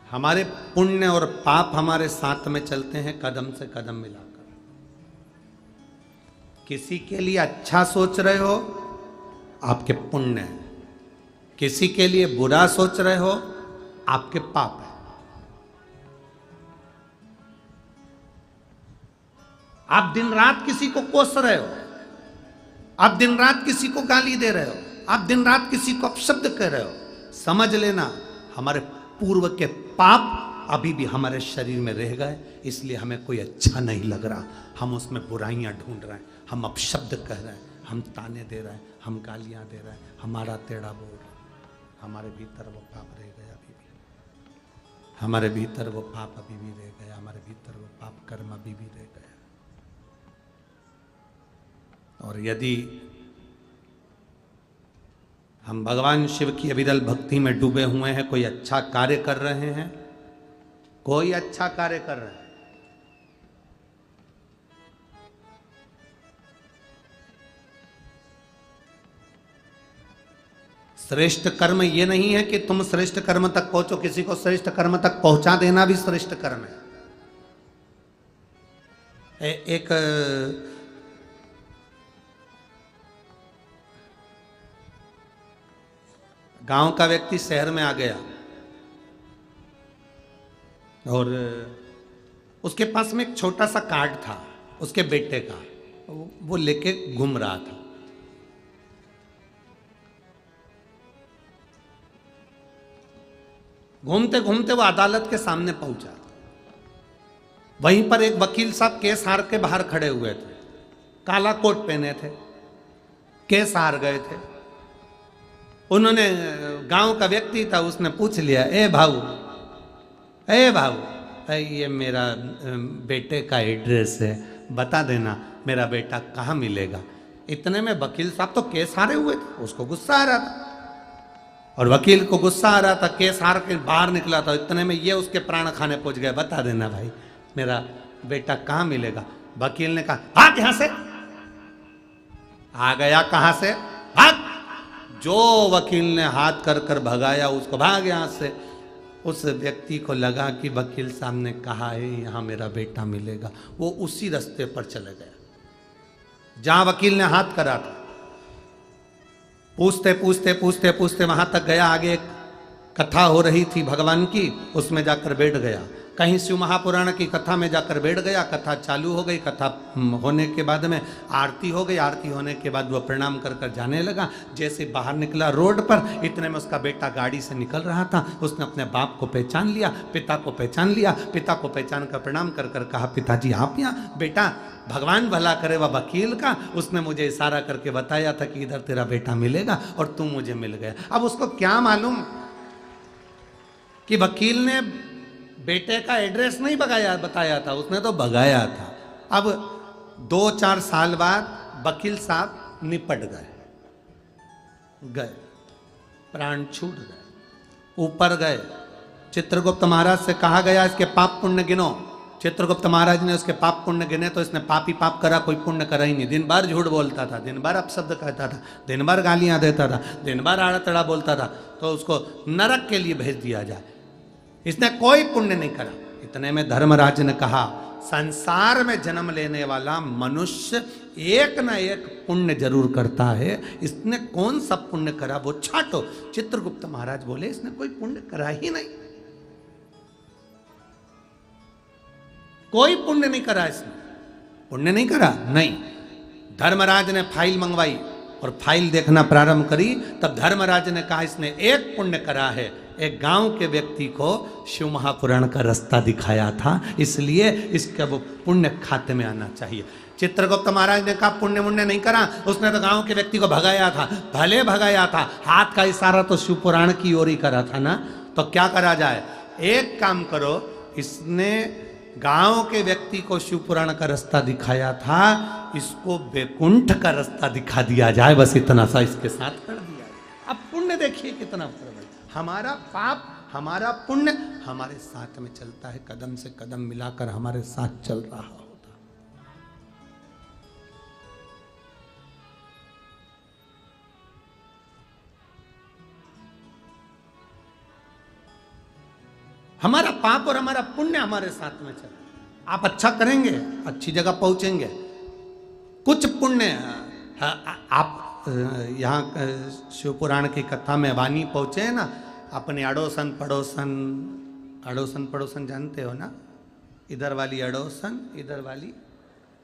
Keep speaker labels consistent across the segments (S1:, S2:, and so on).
S1: हमारे पुण्य और पाप हमारे साथ में चलते हैं कदम से कदम मिलाकर। किसी के लिए अच्छा सोच रहे हो, आपके पुण्य है। किसी के लिए बुरा सोच रहे हो, आपके पाप है। आप दिन रात किसी को कोस रहे हो, आप दिन रात किसी को गाली दे रहे हो, आप दिन रात किसी को अपशब्द कर रहे हो, समझ लेना हमारे पूर्व के पाप अभी भी हमारे शरीर में रह गए, इसलिए हमें कोई अच्छा नहीं लग रहा। हम उसमें बुराइयां ढूंढ रहे हैं, हम अपशब्द कह रहे हैं, हम ताने दे रहे हैं, हम गालियां दे रहे हैं, हमारा टेढ़ा बोल रहे हैं। हमारे भीतर वो पाप रह गया अभी भी, हमारे भीतर वो पाप अभी भी रह गया, हमारे भीतर वो पाप कर्म अभी भी रह गया। और यदि हम भगवान शिव की अविरल भक्ति में डूबे हुए हैं, कोई अच्छा कार्य कर रहे हैं, कोई अच्छा कार्य कर रहे हैं, श्रेष्ठ कर्म ये नहीं है कि तुम श्रेष्ठ कर्म तक पहुंचो, किसी को श्रेष्ठ कर्म तक पहुंचा देना भी श्रेष्ठ कर्म है। एक गांव का व्यक्ति शहर में आ गया और उसके पास में एक छोटा सा कार्ड था उसके बेटे का, वो लेके घूम रहा था। घूमते घूमते वो अदालत के सामने पहुंचा। वहीं पर एक वकील साहब केस हार के बाहर खड़े हुए थे, काला कोट पहने थे, केस हार गए थे। उन्होंने, गांव का व्यक्ति था, उसने पूछ लिया, ए भाऊ, ये मेरा बेटे का एड्रेस है, बता देना मेरा बेटा कहाँ मिलेगा। इतने में वकील साहब तो केस हारे हुए थे, उसको गुस्सा आ रहा था, और वकील को गुस्सा आ रहा था, केस हार के बाहर निकला था। इतने में ये उसके प्राण खाने पहुंच गए, बता देना भाई मेरा बेटा कहाँ मिलेगा। वकील ने कहा, भाग यहां से। आ गया कहां से, भाग। जो वकील ने हाथ कर कर भगाया उसको, भाग यहां से। उस व्यक्ति को लगा कि वकील साहब ने कहा है यहां मेरा बेटा मिलेगा, वो उसी रास्ते पर चले गया जहां वकील ने हाथ करा था। पूछते पूछते पूछते पूछते वहां तक गया, आगे एक कथा हो रही थी भगवान की, उसमें जाकर बैठ गया। कहीं शिव महापुराण की कथा में जाकर बैठ गया। कथा चालू हो गई, कथा होने के बाद में आरती हो गई। आरती होने के बाद वह प्रणाम कर कर जाने लगा। जैसे बाहर निकला रोड पर, इतने में उसका बेटा गाड़ी से निकल रहा था। उसने अपने बाप को पहचान लिया, पिता को पहचान लिया। पिता को पहचान कर प्रणाम कर कर कहा, पिताजी आप यहाँ। बेटा भगवान भला करे वह वकील का, उसने मुझे इशारा करके बताया था कि इधर तेरा बेटा मिलेगा, और तू मुझे मिल गया। अब उसको क्या मालूम कि वकील ने बेटे का एड्रेस नहीं बताया था, उसने तो भगाया था। अब 2-4 साल बाद वकील साहब निपट गए, प्राण छूट गए, ऊपर गए। चित्रगुप्त महाराज से कहा गया इसके पाप पुण्य गिनो। चित्रगुप्त महाराज ने उसके पाप पुण्य गिने तो इसने पाप ही पाप करा, कोई पुण्य करा ही नहीं। दिन भर झूठ बोलता था, दिन भर अपशब्द कहता था, दिन भर गालियां देता था, दिन भर आड़ा तड़ा बोलता था, तो उसको नरक के लिए भेज दिया जाए। इसने कोई पुण्य नहीं करा। इतने में धर्मराज ने कहा, संसार में जन्म लेने वाला मनुष्य एक ना एक पुण्य जरूर करता है, इसने कौन सा पुण्य करा वो छाटो। चित्रगुप्त महाराज बोले, इसने कोई पुण्य करा ही नहीं, कोई पुण्य नहीं करा इसने। पुण्य नहीं करा, नहीं। धर्मराज ने फाइल मंगवाई और फाइल देखना प्रारंभ करी, तब धर्मराज ने कहा इसने एक पुण्य करा है, एक गांव के व्यक्ति को शिव महापुराण का रास्ता दिखाया था, इसलिए इसका वो पुण्य खाते में आना चाहिए। चित्रगुप्त महाराज ने कहा पुण्य मुण्य नहीं करा, उसने तो गांव के व्यक्ति को भगाया था। भले भगाया था, हाथ का इशारा तो शिव पुराण की ओर ही करा था ना। तो क्या करा जाए, एक काम करो, इसने गांव के व्यक्ति को शिव पुराण का रास्ता दिखाया था, इसको वैकुंठ का रास्ता दिखा दिया जाए, बस इतना सा इसके साथ कर दिया। अब पुण्य देखिए कितना फर्क है। हमारा पाप हमारा पुण्य हमारे साथ में चलता है, कदम से कदम मिलाकर हमारे साथ चल रहा होता। हमारा पाप और हमारा पुण्य हमारे साथ में चल। आप अच्छा करेंगे, अच्छी जगह पहुंचेंगे। कुछ पुण्य आप यहाँ शिव पुराण की कथा में वाणी पहुंचे हैं ना, अपने अड़ोसन पड़ोसन, अड़ोसन पड़ोसन जानते हो ना, इधर वाली अड़ोसन, इधर वाली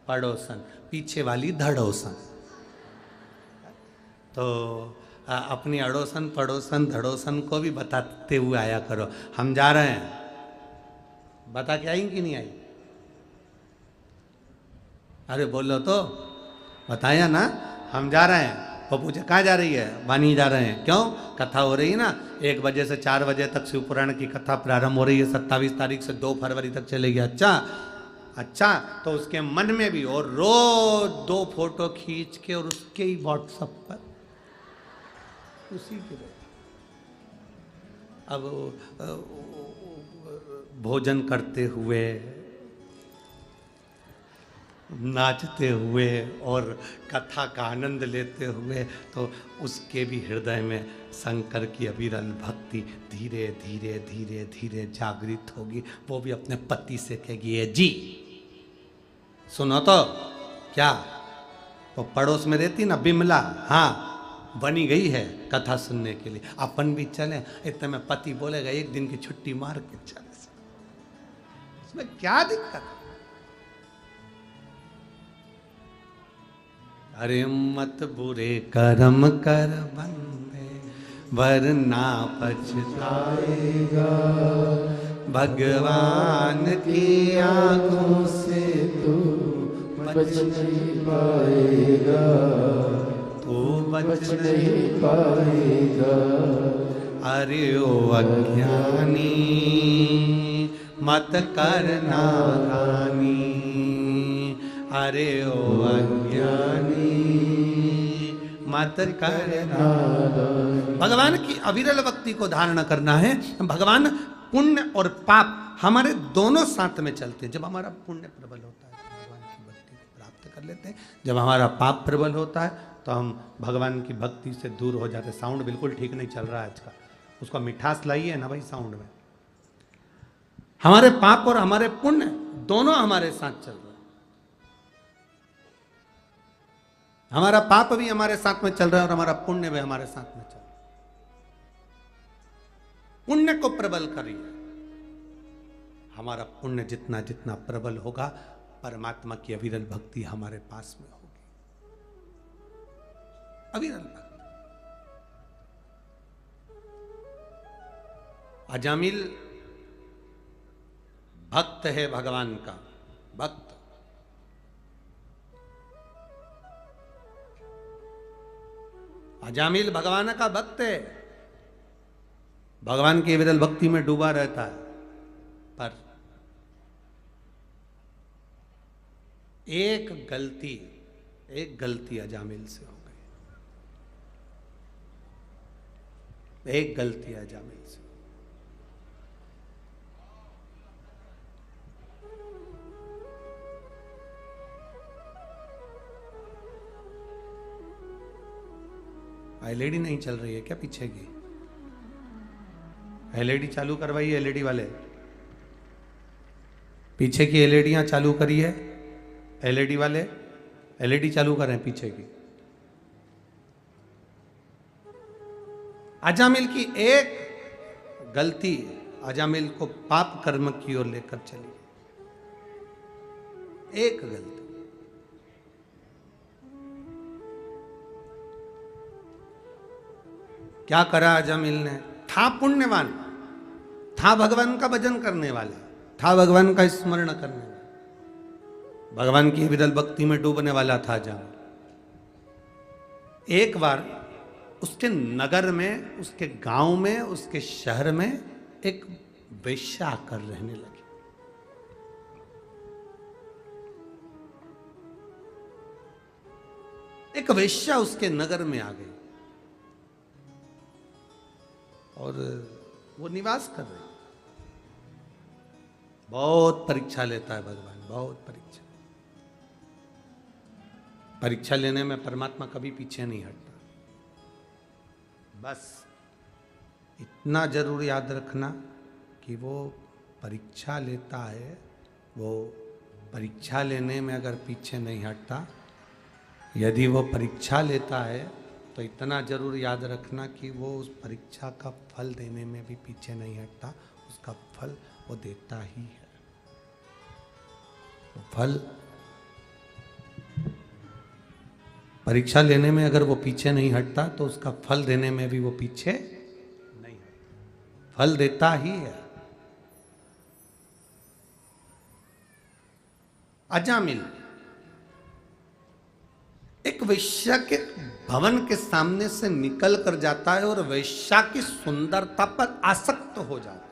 S1: पड़ोसन, पीछे वाली धड़ोसन। तो अपनी अड़ोसन पड़ोसन धड़ोसन को भी बताते हुए आया करो, हम जा रहे हैं। बता के आई कि नहीं आई? अरे बोलो तो, बताया ना हम जा रहे हैं। वो पूछे कहाँ जा रही है? वानी जा रहे हैं। क्यों? कथा हो रही है ना, 1 बजे से 4 बजे तक शिव पुराण की कथा प्रारंभ हो रही है, 27 तारीख से 2 फरवरी तक चलेगी। अच्छा अच्छा, तो उसके मन में भी, और रोज 2 फोटो खींच के और उसके ही व्हाट्सएप पर उसी के अब भोजन करते हुए, नाचते हुए और कथा का आनंद लेते हुए, तो उसके भी हृदय में शंकर की अविरल भक्ति धीरे धीरे धीरे धीरे जागृत होगी। वो भी अपने पति से कहेगी, ये जी सुनो तो क्या, वो पड़ोस में रहती ना बिमला, हाँ बनी गई है कथा सुनने के लिए, अपन भी चले। इतने में पति बोलेगा, एक दिन की छुट्टी मार के चले। इसमें क्या दिक्कत? अरे मत बुरे कर्म कर बंदे, वरना पछताएगा। भगवान की आंखों से तू बच नहीं पाएगा, तू बच नहीं पाएगा। अरे ओ अज्ञानी मत करना रानी, अरे ओ अज्ञानी मत करना। भगवान की अविरल भक्ति को धारण करना है। भगवान पुण्य और पाप हमारे दोनों साथ में चलते हैं। जब हमारा पुण्य प्रबल होता है तो भगवान की भक्ति को प्राप्त कर लेते हैं, जब हमारा पाप प्रबल होता है तो हम भगवान की भक्ति से दूर हो जाते हैं। साउंड बिल्कुल ठीक नहीं चल रहा है आज का, उसका मिठास लाइए ना भाई साउंड में। हमारे पाप और हमारे पुण्य दोनों हमारे साथ चल रहे हैं। हमारा पाप भी हमारे साथ में चल रहा है और हमारा पुण्य भी हमारे साथ में चल रहा है। पुण्य को प्रबल करिए। हमारा पुण्य जितना जितना प्रबल होगा, परमात्मा की अविरल भक्ति हमारे पास में होगी। अविरल भक्ति। अजामिल भक्त है भगवान का, भक्त। अजामिल भगवान का भक्त है, भगवान की विरल भक्ति में डूबा रहता है। पर एक गलती अजामिल से हो गई, एक गलती अजामिल से। एलईडी नहीं चल रही है क्या पीछे की? एलईडी चालू करवाइए, एलईडी वाले पीछे की एलईडियां चालू करिए। एलईडी वाले एलईडी चालू करें पीछे की। अजामिल की एक गलती अजामिल को पाप कर्म की ओर लेकर चली। एक गलती। क्या करा अजामिल ने? था पुण्यवान, था भगवान का भजन करने वाला, था भगवान का स्मरण करने वाला, भगवान की विरल भक्ति में डूबने वाला था अजामिल। एक बार उसके नगर में, उसके गांव में, उसके शहर में एक वेश्या आकर रहने लगी। एक वेश्या उसके नगर में आ गई और वो निवास कर रही। बहुत परीक्षा लेता है भगवान, बहुत परीक्षा। परीक्षा लेने में परमात्मा कभी पीछे नहीं हटता। बस इतना जरूर याद रखना, कि वो परीक्षा लेता है, वो परीक्षा लेने में अगर पीछे नहीं हटता, यदि वो परीक्षा लेता है तो इतना जरूर याद रखना कि वो उस परीक्षा का फल देने में भी पीछे नहीं हटता, उसका फल वो देता ही है। तो फल परीक्षा लेने में अगर वो पीछे नहीं हटता तो उसका फल देने में भी वो पीछे नहीं हटता, फल देता ही है। अजामिल एक वेश्या के भवन के सामने से निकल कर जाता है और वेश्या की सुंदरता पर आसक्त हो जाता है।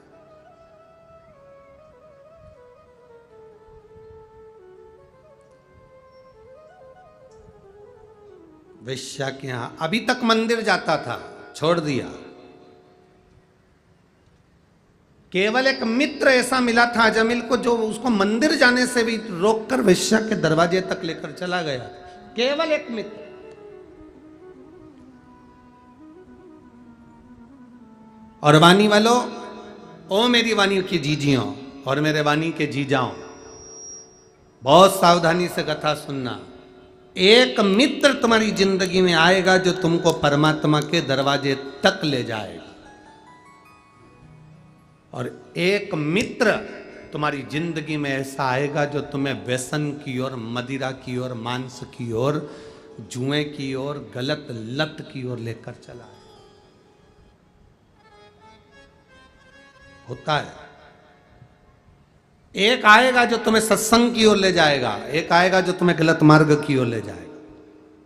S1: वेश्या के यहां अभी तक मंदिर जाता था, छोड़ दिया। केवल एक मित्र ऐसा मिला था अजामिल को जो उसको मंदिर जाने से भी रोककर वेश्या के दरवाजे तक लेकर चला गया। केवल एक मित्र। और वाणी वालों, ओ मेरी वाणी की जीजियों और मेरे वाणी के जीजाओं, बहुत सावधानी से कथा सुनना। एक मित्र तुम्हारी जिंदगी में आएगा जो तुमको परमात्मा के दरवाजे तक ले जाएगा, और एक मित्र तुम्हारी जिंदगी में ऐसा आएगा जो तुम्हें व्यसन की ओर, मदिरा की ओर, मांस की ओर, जुए की ओर, गलत लत की ओर लेकर चला है। होता है। एक आएगा जो तुम्हें सत्संग की ओर ले जाएगा, एक आएगा जो तुम्हें गलत मार्ग की ओर ले जाएगा।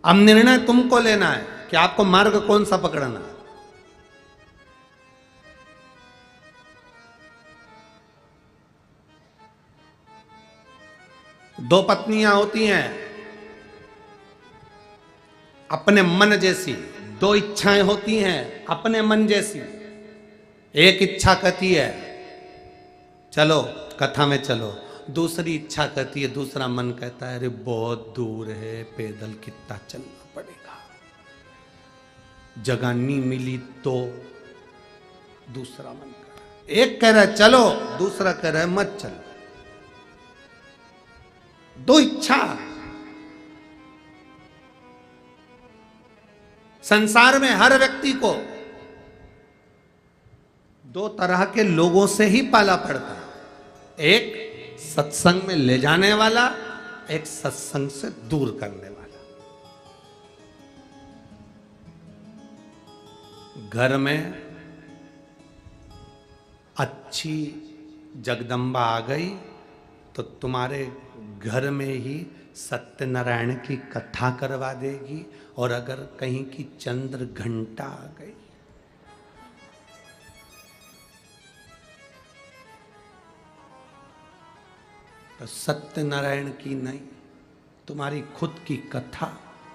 S1: अब निर्णय तुमको लेना है कि आपको मार्ग कौन सा पकड़ना है। दो पत्नियां होती हैं अपने मन जैसी, दो इच्छाएं होती हैं अपने मन जैसी। एक इच्छा कहती है चलो कथा में चलो, दूसरी इच्छा कहती है, दूसरा मन कहता है अरे बहुत दूर है, पैदल कितना चलना पड़ेगा, जगह नहीं मिली तो। दूसरा मन कह रहा है, एक कह रहा है चलो, दूसरा कह रहा है मत चलो। दो इच्छा। संसार में हर व्यक्ति को दो तरह के लोगों से ही पाला पड़ता है, एक सत्संग में ले जाने वाला, एक सत्संग से दूर करने वाला। घर में अच्छी जगदम्बा आ गई तो तुम्हारे घर में ही सत्यनारायण की कथा करवा देगी, और अगर कहीं की चंद्र घंटा आ गई तो सत्यनारायण की नहीं, तुम्हारी खुद की कथा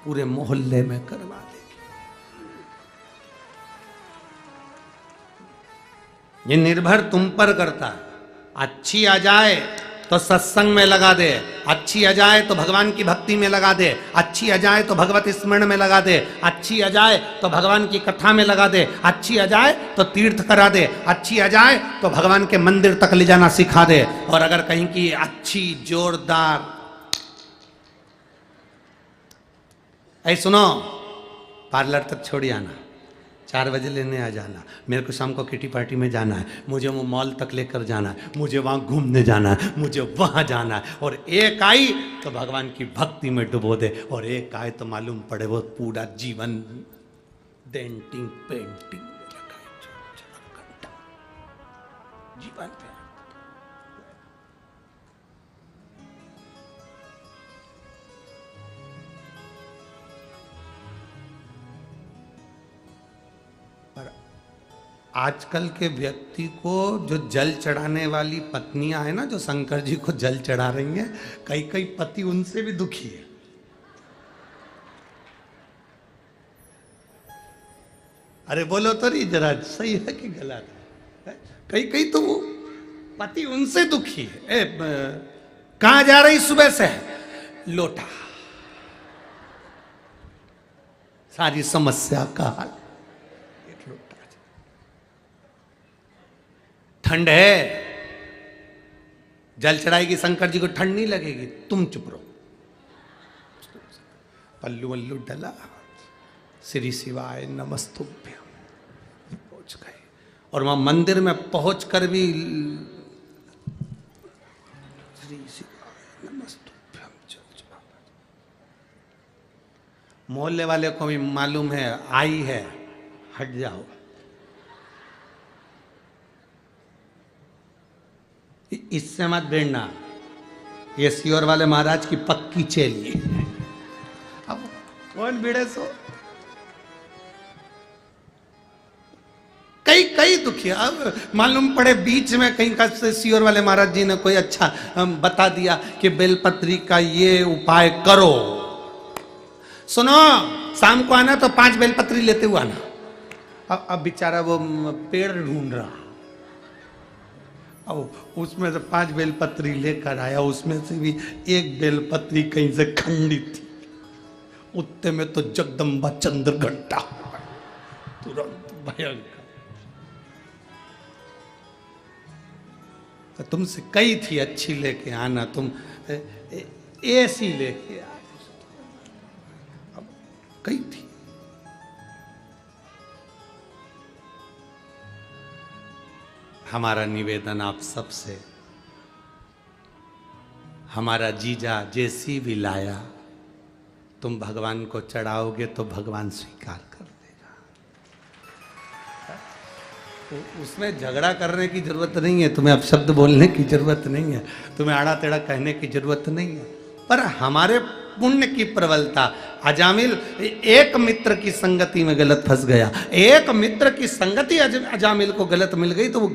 S1: पूरे मोहल्ले में करवा देगी। ये निर्भर तुम पर करता है। अच्छी आ जाए तो सत्संग में लगा दे, अच्छी आ जाए तो भगवान की भक्ति में लगा दे, अच्छी आ जाए तो भगवत स्मरण में लगा दे, अच्छी आ जाए तो भगवान की कथा में लगा दे, अच्छी आ जाए तो तीर्थ करा दे, अच्छी आ जाए तो भगवान के मंदिर तक ले जाना सिखा दे। और अगर कहीं की अच्छी जोरदार, ऐ सुनो, पार्लर तक छोड़ आना, 4 बजे लेने आ जाना, मेरे को शाम को किटी पार्टी में जाना है, मुझे वो मॉल तक लेकर जाना है, मुझे वहाँ घूमने जाना है, मुझे वहाँ जाना है। और एक आई तो भगवान की भक्ति में डुबो दे, और एक आए तो मालूम पड़े वो पूरा जीवन डेंटिंग पेंटिंग में लगा है, जीवन पे। आजकल के व्यक्ति को जो जल चढ़ाने वाली पत्नियां हैं ना, जो शंकर जी को जल चढ़ा रही हैं, कई कई पति उनसे भी दुखी है। अरे बोलो तो नहीं, जरा सही है कि गलत है? कई कई तो वो पति उनसे दुखी है। कहां जा रही सुबह से? लोटा। सारी समस्या का हल ठंड है, जल चढ़ाएगी शंकर जी को, ठंड नहीं लगेगी, तुम चुप रहो। पल्लू वल्लू डला, श्री शिवाय नमस्तुभ्यम, पहुंच गए। और वहां मंदिर में पहुंचकर भी श्री शिवाय नमस्तुभ्यम चल चुका। मोहल्ले वाले को भी मालूम है आई है, हट जाओ। इससे मत भिड़ना, ये सियोर वाले महाराज की पक्की चेली है। अब कौन भिड़े सो? कई कई दुखी। अब मालूम पड़े बीच में कहीं का सियोर वाले महाराज जी ने कोई अच्छा बता दिया कि बेलपत्री का ये उपाय करो। सुनो, शाम को आना तो 5 बेलपत्री लेते हुए आना। अब बेचारा वो पेड़ ढूंढ रहा, अब उसमें से 5 बेलपत्री लेकर आया, उसमें से भी एक बेलपत्री कहीं से खंडित थी। उत्ते में तो जगदम्बा चंद्र घंटा, तुरंत भयंकर। तो तुमसे कई थी अच्छी लेके आना, तुम ऐसी लेके आ, अब कई थी। हमारा निवेदन आप सबसे, हमारा जीजा जैसी भी लाया तुम भगवान को चढ़ाओगे तो भगवान स्वीकार कर देगा। उसमें झगड़ा करने की जरूरत नहीं है, तुम्हें अपशब्द बोलने की जरूरत नहीं है, तुम्हें आड़ा टेढ़ा कहने की जरूरत नहीं है। पर हमारे पुण्य की प्रबलता, अजामिल एक मित्र की संगति में गलत फंस गया, एक मित्र की संगति अजामिल को गलत मिल गई तो वो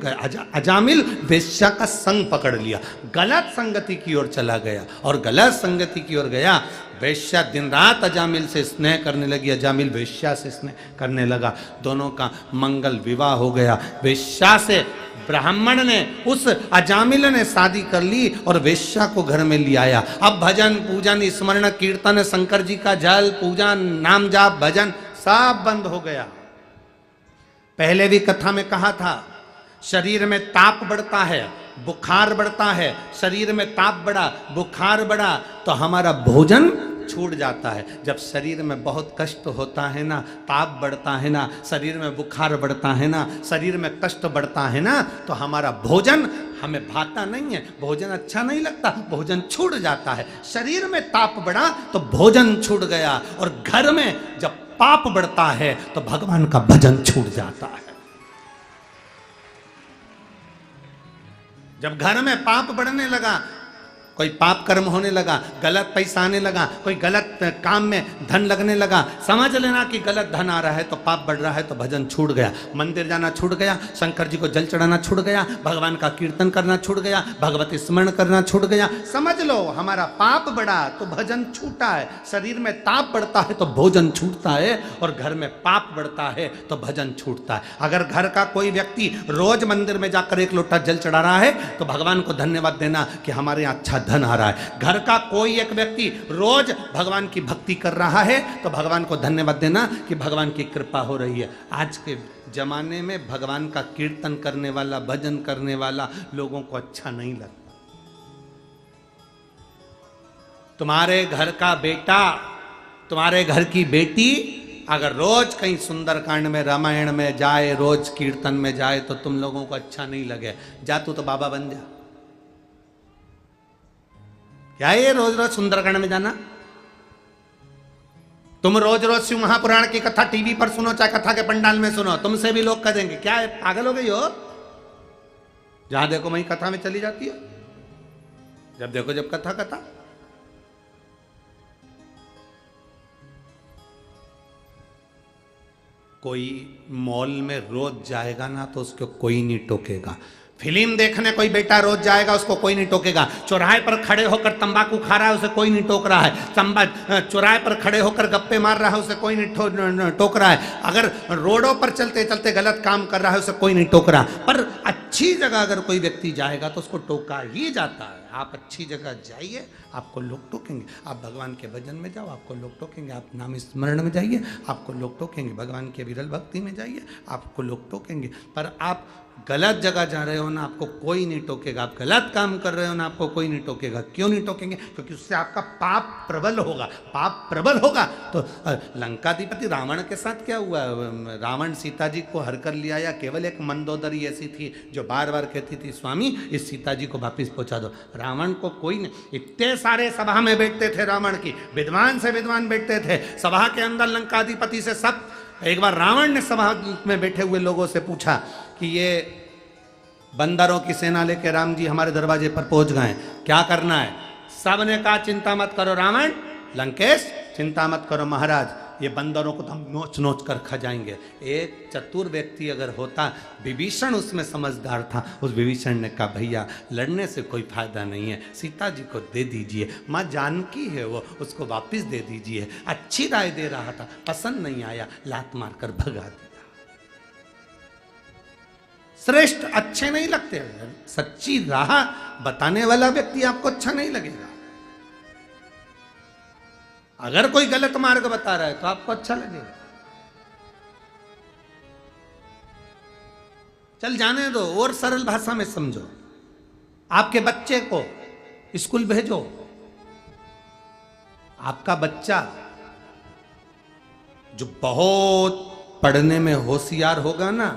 S1: अजामिल वेश्या का संग पकड़ लिया, गलत संगति की ओर चला गया। और गलत संगति की ओर गया, वेश्या दिन रात अजामिल से स्नेह करने लगी, अजामिल वेश्या से स्नेह करने लगा, दोनों का मंगल विवाह हो गया। वेश्या से ब्राह्मण ने, उस अजामिल ने शादी कर ली और वेश्या को घर में ले आया। अब भजन पूजन स्मरण कीर्तन, शंकर जी का जल पूजन, नाम जाप भजन सब बंद हो गया। पहले भी कथा में कहा था, शरीर में ताप बढ़ता है, बुखार बढ़ता है, शरीर में ताप बढ़ा, बुखार बढ़ा तो हमारा भोजन छूट जाता है। जब शरीर में बहुत कष्ट होता है ना, ताप बढ़ता है ना, शरीर में बुखार बढ़ता है ना, शरीर में कष्ट बढ़ता है ना, तो हमारा भोजन हमें भाता नहीं है, भोजन अच्छा नहीं लगता, भोजन छूट जाता है। शरीर में ताप बढ़ा तो भोजन छूट गया, और घर में जब पाप बढ़ता है तो भगवान का भजन छूट जाता है। जब घर में पाप बढ़ने लगा, कोई पाप कर्म होने लगा, गलत पैसा आने लगा, कोई गलत काम में धन लगने लगा, समझ लेना कि गलत धन आ रहा है तो पाप बढ़ रहा है, तो भजन छूट गया, मंदिर जाना छूट गया, शंकर जी को जल चढ़ाना छूट गया, भगवान का कीर्तन करना छूट गया, भगवती स्मरण करना छूट गया। समझ लो हमारा पाप बढ़ा तो भजन छूटा है, शरीर में ताप बढ़ता है तो भोजन छूटता है, और घर में पाप बढ़ता है तो भजन छूटता है। अगर घर का कोई व्यक्ति रोज मंदिर में जाकर 1 लोटा जल चढ़ा रहा है तो भगवान को धन्यवाद देना कि हमारे यहाँ अच्छा धन आ रहा है। घर का कोई एक व्यक्ति रोज भगवान की भक्ति कर रहा है तो भगवान को धन्यवाद देना कि भगवान की कृपा हो रही है। आज के जमाने में भगवान का कीर्तन करने वाला, भजन करने वाला लोगों को अच्छा नहीं लगता। तुम्हारे घर का बेटा, तुम्हारे घर की बेटी अगर रोज कहीं सुंदरकांड में, रामायण में जाए, रोज कीर्तन में जाए तो तुम लोगों को अच्छा नहीं लगे। जा तू तो बाबा बन जा। क्या ये रोज रोज सुंदरकांड में जाना? तुम रोज रोज शिव महापुराण की कथा टीवी पर सुनो, चाहे कथा के पंडाल में सुनो, तुमसे भी लोग कह देंगे क्या है, पागल हो गई हो? जहां देखो वहीं कथा में चली जाती है, जब देखो जब कथा कथा। कोई मॉल में रोज जाएगा ना तो उसको कोई नहीं टोकेगा। फिल्म देखने कोई बेटा रोज जाएगा, उसको कोई नहीं टोकेगा। चौराहे पर खड़े होकर तंबाकू खा रहा है, उसे कोई नहीं टोक रहा है। चौराहे पर खड़े होकर गप्पे मार रहा है, उसे कोई नहीं टोक रहा है। अगर रोडों पर चलते चलते गलत काम कर रहा है, उसे कोई नहीं टोक रहा। पर अच्छी जगह अगर कोई व्यक्ति जाएगा तो उसको टोका ही जाता है। आप अच्छी जगह जाइए, आपको लोग टोकेंगे। आप भगवान के भजन में जाओ, आपको लोग टोकेंगे। आप नाम स्मरण में जाइए, आपको लोग टोकेंगे। भगवान के विरल भक्ति में जाइए, आपको लोग टोकेंगे। पर आप गलत जगह जा रहे हो ना, आपको कोई नहीं टोकेगा। आप गलत काम कर रहे हो ना, आपको कोई नहीं टोकेगा। क्यों नहीं टोकेंगे? क्योंकि उससे आपका पाप प्रबल होगा। पाप प्रबल होगा तो लंकाधिपति रावण के साथ क्या हुआ? रावण सीता जी को हर कर लिया, या केवल एक मंदोदरी ऐसी थी जो बार बार कहती थी स्वामी इस सीता जी को वापिस पहुंचा दो। रावण को कोई नहीं, इतने सारे सभा में बैठते थे रावण की, विद्वान से विद्वान बैठते थे सभा के अंदर लंकाधिपति से सब। एक बार रावण ने सभा में बैठे हुए लोगों से पूछा कि ये बंदरों की सेना लेके राम जी हमारे दरवाजे पर पहुंच गए, क्या करना है? सबने कहा चिंता मत करो रावण, लंकेश चिंता मत करो महाराज, ये बंदरों को तो हम नोच नोच कर खा जाएंगे। एक चतुर व्यक्ति अगर होता, विभीषण उसमें समझदार था, उस विभीषण ने कहा भैया लड़ने से कोई फायदा नहीं है, सीता जी को दे दीजिए, माँ जानकी है वो, उसको वापिस दे दीजिए। अच्छी राय दे रहा था, पसंद नहीं आया, लात मारकर भगा दिया। श्रेष्ठ अच्छे नहीं लगते, सच्ची राह बताने वाला व्यक्ति आपको अच्छा नहीं लगेगा। अगर कोई गलत मार्ग बता रहा है तो आपको अच्छा लगेगा। चल जाने दो, और सरल भाषा में समझो। आपके बच्चे को स्कूल भेजो, आपका बच्चा जो बहुत पढ़ने में होशियार होगा ना,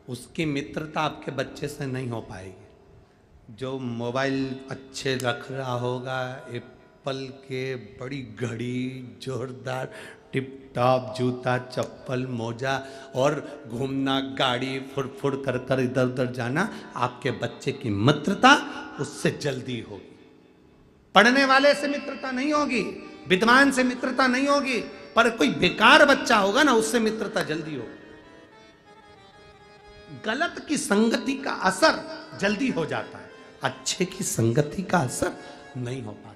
S1: उसकी मित्रता आपके बच्चे से नहीं हो पाएगी। जो मोबाइल अच्छे रख रहा होगा, एप्पल के बड़ी घड़ी, जोरदार टिप टॉप जूता चप्पल मोजा, और घूमना गाड़ी फुड़ फुड़ कर कर इधर उधर जाना, आपके बच्चे की मित्रता उससे जल्दी होगी। पढ़ने वाले से मित्रता नहीं होगी, विद्वान से मित्रता नहीं होगी, पर कोई बेकार बच्चा होगा ना, उससे मित्रता जल्दी होगी। गलत की संगति का असर जल्दी हो जाता है, अच्छे की संगति का असर नहीं हो पाता।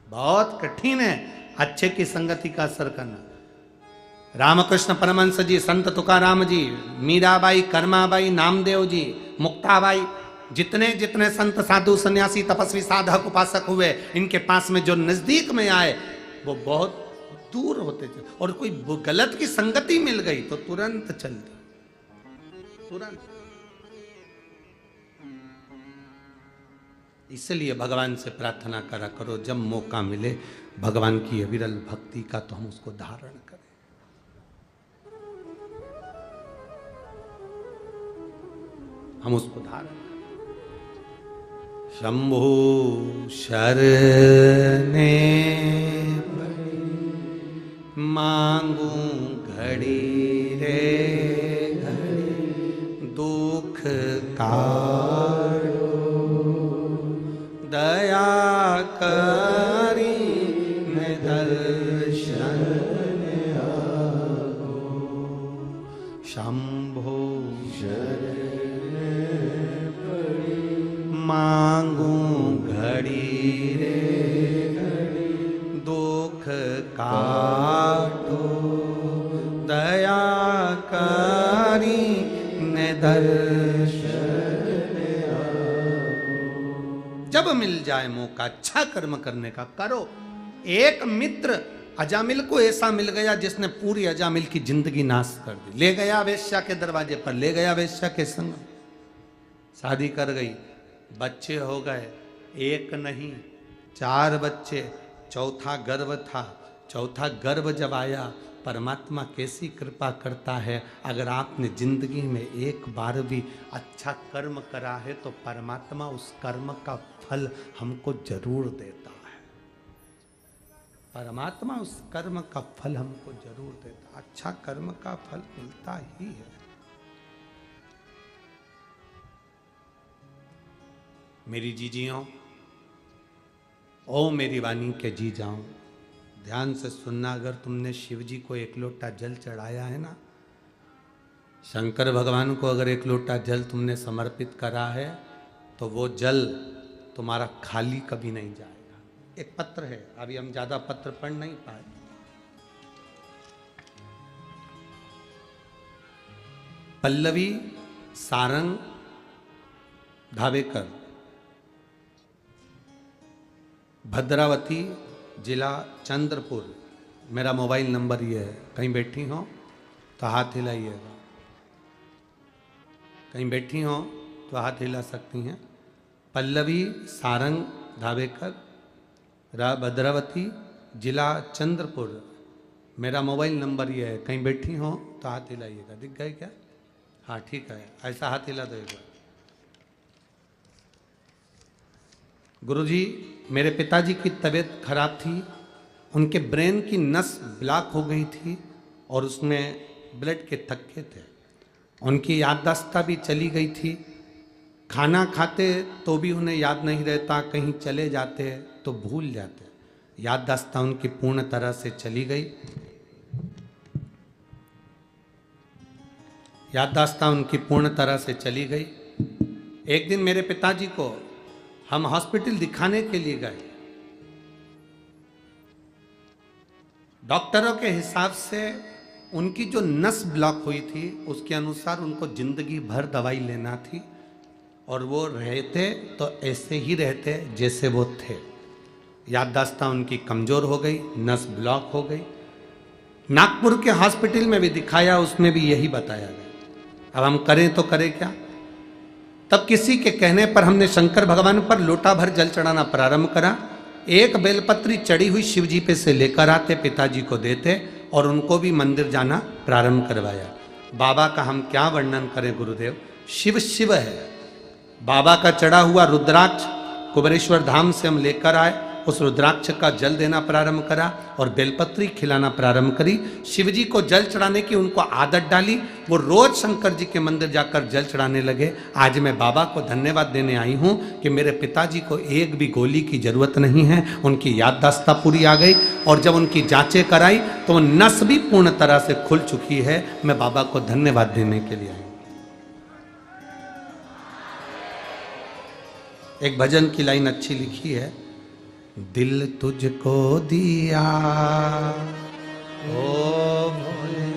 S1: बहुत कठिन है अच्छे की संगति का असर करना। रामकृष्ण परमहंस जी, संत तुकाराम जी, मीराबाई, कर्माबाई, नामदेव जी, मुक्ताबाई, जितने जितने संत साधु सन्यासी तपस्वी साधक उपासक हुए, इनके पास में जो नजदीक में आए वो बहुत दूर होते थे। और कोई गलत की संगति मिल गई तो तुरंत चल दी, तुरंत। इसलिए भगवान से प्रार्थना करा करो, जब मौका मिले भगवान की अविरल भक्ति का, तो हम उसको धारण करें। हम उसको धारण करें। शंभु शरणे मांगू घड़ी रे दुख काढ़ो, दया करी मैं दर्शन आओ। शंभो मांगू घड़ी रे दुख काटो, दया करी ने दर्शन आओ। जब मिल जाए मौका अच्छा कर्म करने का करो। एक मित्र अजामिल को ऐसा मिल गया जिसने पूरी अजामिल की जिंदगी नाश कर दी। ले गया वेश्या के दरवाजे पर, ले गया वेश्या के संग, शादी कर गई, बच्चे हो गए, एक नहीं 4 बच्चे, चौथा गर्भ था। चौथा गर्भ जब आया, परमात्मा कैसी कृपा करता है, अगर आपने जिंदगी में एक बार भी अच्छा कर्म करा है तो परमात्मा उस कर्म का फल हमको जरूर देता है। परमात्मा उस कर्म का फल हमको जरूर देता है। अच्छा कर्म का फल मिलता ही है। मेरी जीजियों, ओ मेरी वाणी के जी जाऊं, ध्यान से सुनना। अगर तुमने शिव जी को 1 लोटा जल चढ़ाया है ना, शंकर भगवान को अगर 1 लोटा जल तुमने समर्पित करा है, तो वो जल तुम्हारा खाली कभी नहीं जाएगा। एक पत्र है, अभी हम ज्यादा पत्र पढ़ नहीं पाए। पल्लवी सारंग धावेकर, भद्रावती जिला चंद्रपुर। मेरा मोबाइल नंबर ये है, कहीं बैठी हो तो हाथ हिलाइएगा, कहीं बैठी हो तो हाथ हिला सकती हैं। पल्लवी सारंग धावेकर, भद्रावती, जिला चंद्रपुर। मेरा मोबाइल नंबर ये है, कहीं बैठी हो तो हाथ हिलाइएगा। दिख गए क्या? हाँ ठीक है, ऐसा हाथ हिला दो एक बार। गुरुजी, मेरे पिताजी की तबीयत खराब थी, उनके ब्रेन की नस ब्लॉक हो गई थी और उसमें ब्लड के थक्के थे। उनकी याददाश्त भी चली गई थी। खाना खाते तो भी उन्हें याद नहीं रहता, कहीं चले जाते तो भूल जाते। याददाश्त उनकी पूर्ण तरह से चली गई। याददाश्त उनकी पूर्ण तरह से चली गई। एक दिन मेरे पिताजी को हम हॉस्पिटल दिखाने के लिए गए। डॉक्टरों के हिसाब से उनकी जो नस ब्लॉक हुई थी उसके अनुसार उनको जिंदगी भर दवाई लेना थी और वो रहते तो ऐसे ही रहते जैसे वो थे। याददाश्त उनकी कमज़ोर हो गई, नस ब्लॉक हो गई। नागपुर के हॉस्पिटल में भी दिखाया, उसमें भी यही बताया गया। अब हम करें तो करें क्या? तब किसी के कहने पर हमने शंकर भगवान पर लोटा भर जल चढ़ाना प्रारंभ करा। एक बेलपत्री चढ़ी हुई शिव जी पे से लेकर आते, पिताजी को देते और उनको भी मंदिर जाना प्रारंभ करवाया। बाबा का हम क्या वर्णन करें गुरुदेव, शिव शिव है। बाबा का चढ़ा हुआ रुद्राक्ष कुबेरेश्वर धाम से हम लेकर आए, उस रुद्राक्ष का जल देना प्रारंभ करा और बेलपत्री खिलाना प्रारंभ करी। शिव जी को जल चढ़ाने की उनको आदत डाली, वो रोज शंकर जी के मंदिर जाकर जल चढ़ाने लगे। आज मैं बाबा को धन्यवाद देने आई हूँ कि मेरे पिताजी को एक भी गोली की जरूरत नहीं है, उनकी याददाश्त पूरी आ गई और जब उनकी जांचें कराई तो वो नस भी पूर्ण तरह से खुल चुकी है। मैं बाबा को धन्यवाद देने के लिए आई। एक भजन की लाइन अच्छी लिखी है, दिल तुझको दिया ओ भोले।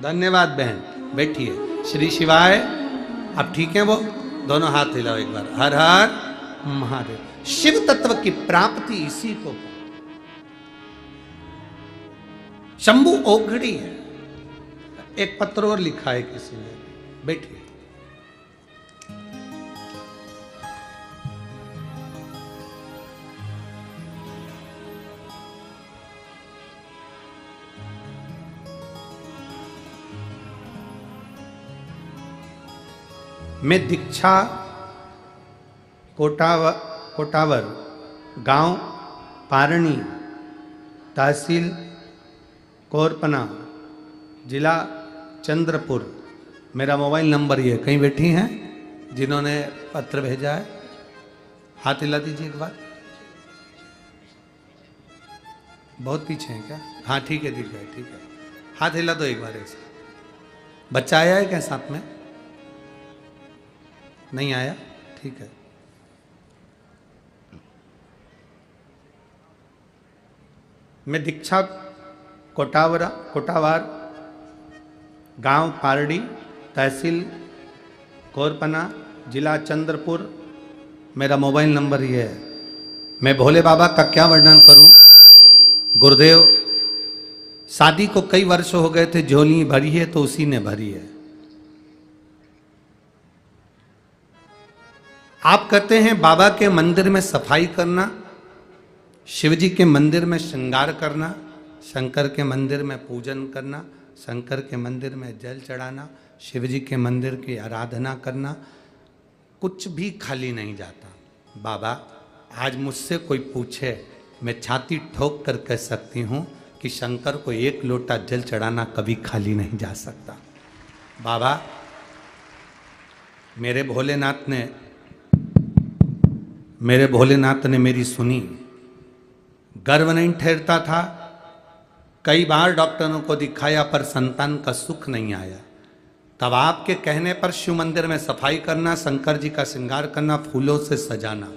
S1: धन्यवाद बहन, बैठिए। श्री शिवाय। अब ठीक है वो दोनों हाथ हिलाओ एक बार। हर हर महादेव। शिव तत्व की प्राप्ति इसी को शंभु ओघड़ी है। एक पत्र और लिखा है किसी ने, बैठिए। मैं दीक्षा कोटावर गांव पारणी, तहसील कोरपना, जिला चंद्रपुर। मेरा मोबाइल नंबर ये, कहीं बैठी हैं जिन्होंने पत्र भेजा है, हाथ हिला दीजिए एक बार। बहुत पीछे हैं क्या? हाँ ठीक है, दिख गए, ठीक है। हाथ हिला दो एक बार ऐसे। बच्चा आया है क्या साथ में? नहीं आया? ठीक है। मैं दीक्षा कोटावार गांव पारडी, तहसील कोरपना, जिला चंद्रपुर। मेरा मोबाइल नंबर ये है। मैं भोले बाबा का क्या वर्णन करूं गुरुदेव। शादी को कई वर्ष हो गए थे, झोली भरी है तो उसी ने भरी है। आप कहते हैं बाबा के मंदिर में सफाई करना, शिव जी के मंदिर में श्रृंगार करना, शंकर के मंदिर में पूजन करना, शंकर के मंदिर में जल चढ़ाना, शिव जी के मंदिर की आराधना करना, कुछ भी खाली नहीं जाता। बाबा आज मुझसे कोई पूछे, मैं छाती ठोक कर कह सकती हूँ कि शंकर को एक लोटा जल चढ़ाना कभी खाली नहीं जा सकता। बाबा मेरे भोलेनाथ ने मेरी सुनी। गर्व नहीं ठहरता था, कई बार डॉक्टरों को दिखाया पर संतान का सुख नहीं आया। तब आपके कहने पर शिव मंदिर में सफाई करना, शंकर जी का श्रृंगार करना, फूलों से सजाना।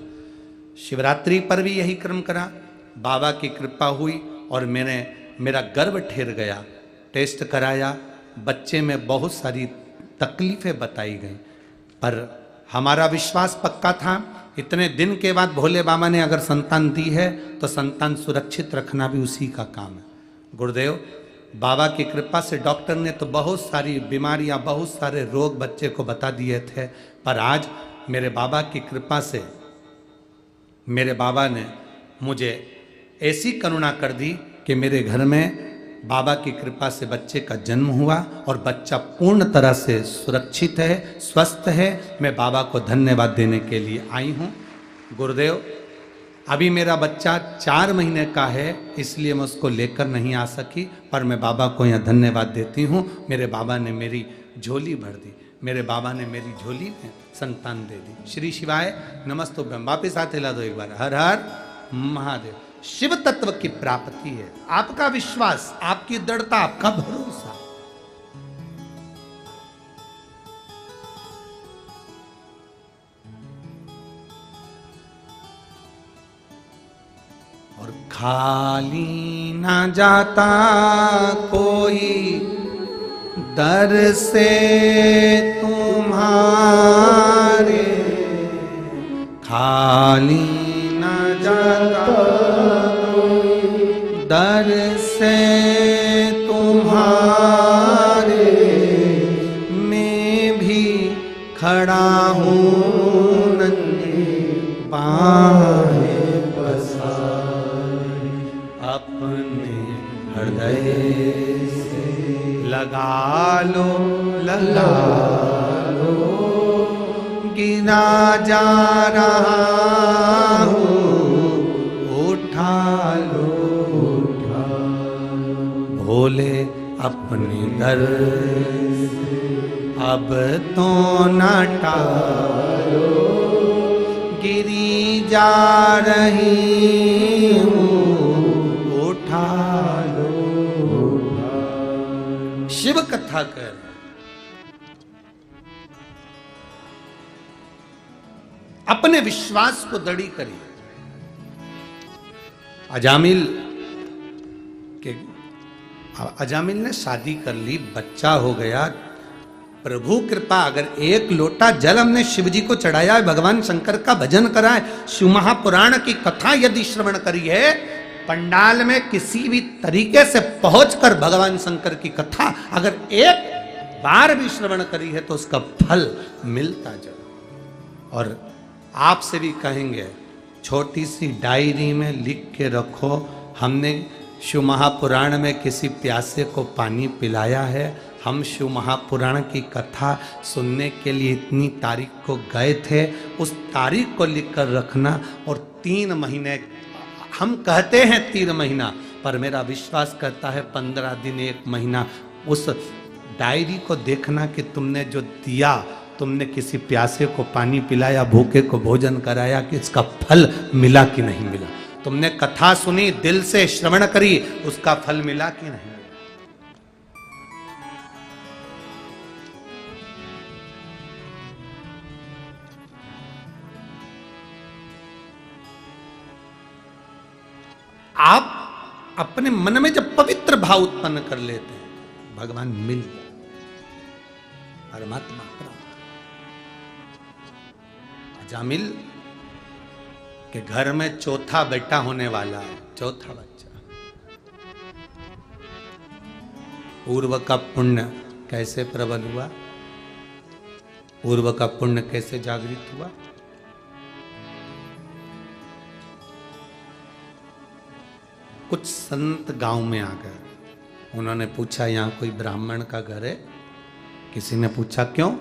S1: शिवरात्रि पर भी यही क्रम करा। बाबा की कृपा हुई और मेरा गर्व ठहर गया। टेस्ट कराया, बच्चे में बहुत सारी तकलीफें बताई गई, पर हमारा विश्वास पक्का था। इतने दिन के बाद भोले बाबा ने अगर संतान दी है तो संतान सुरक्षित रखना भी उसी का काम है। गुरुदेव बाबा की कृपा से डॉक्टर ने तो बहुत सारी बीमारियां, बहुत सारे रोग बच्चे को बता दिए थे, पर आज मेरे बाबा की कृपा से मेरे बाबा ने मुझे ऐसी करुणा कर दी कि मेरे घर में बाबा की कृपा से बच्चे का जन्म हुआ और बच्चा पूर्ण तरह से सुरक्षित है, स्वस्थ है। मैं बाबा को धन्यवाद देने के लिए आई हूँ। गुरुदेव, अभी मेरा बच्चा 4 महीने का है, इसलिए मैं उसको लेकर नहीं आ सकी, पर मैं बाबा को यहाँ धन्यवाद देती हूँ। मेरे बाबा ने मेरी झोली भर दी, मेरे बाबा ने मेरी झोली में संतान दे दी। श्री शिवाय नमस्तुभ्यम। वापिस हाथ हिला दो एक बार। हर हर महादेव। शिव तत्व की प्राप्ति है, आपका विश्वास, आपकी दृढ़ता, आपका भरोसा। और खाली ना जाता कोई दर से तुम्हारे, खाली ना जाता दर से तुम्हारे, मैं भी खड़ा हूँ नन्हे बाहें पसारे, अपने हृदय से लगा लो, लगा लो, गिना जा रहा हूँ, उठा लो, उठा लो। भोले अपने दर से अब तो न टालो, गिरी जा रही हूँ, उठा लो, उठा लो। शिव कथा कर अपने विश्वास को दृढ़ करिए। अजामिल ने शादी कर ली, बच्चा हो गया। प्रभु कृपा, अगर एक लोटा जल हमने शिव जी को चढ़ाया है, भगवान शंकर का भजन करा है, शिव महापुराण की कथा यदि श्रवण करी है, पंडाल में किसी भी तरीके से पहुंचकर भगवान शंकर की कथा अगर एक बार भी श्रवण करी है तो उसका फल मिलता जाए। और आपसे भी कहेंगे, छोटी सी डायरी में लिख के रखो, हमने शिव महापुराण में किसी प्यासे को पानी पिलाया है। हम शिव महापुराण की कथा सुनने के लिए इतनी तारीख को गए थे, उस तारीख को लिख कर रखना। और 3 महीने, हम कहते हैं 3 महीना, पर मेरा विश्वास करता है 15 दिन, 1 महीना उस डायरी को देखना कि तुमने जो दिया, तुमने किसी प्यासे को पानी पिलाया, भूखे को भोजन कराया, कि इसका फल मिला कि नहीं मिला। तुमने कथा सुनी, दिल से श्रवण करी, उसका फल मिला कि नहीं। आप अपने मन में जब पवित्र भाव उत्पन्न कर लेते हैं, भगवान मिल गया, परमात्मा। अजामिल के घर में चौथा बेटा होने वाला है, चौथा बच्चा। पूर्व का पुण्य कैसे प्रबल हुआ, पूर्व का पुण्य कैसे जागृत हुआ। कुछ संत गांव में आ गए, उन्होंने पूछा यहाँ कोई ब्राह्मण का घर है? किसी ने पूछा क्यों?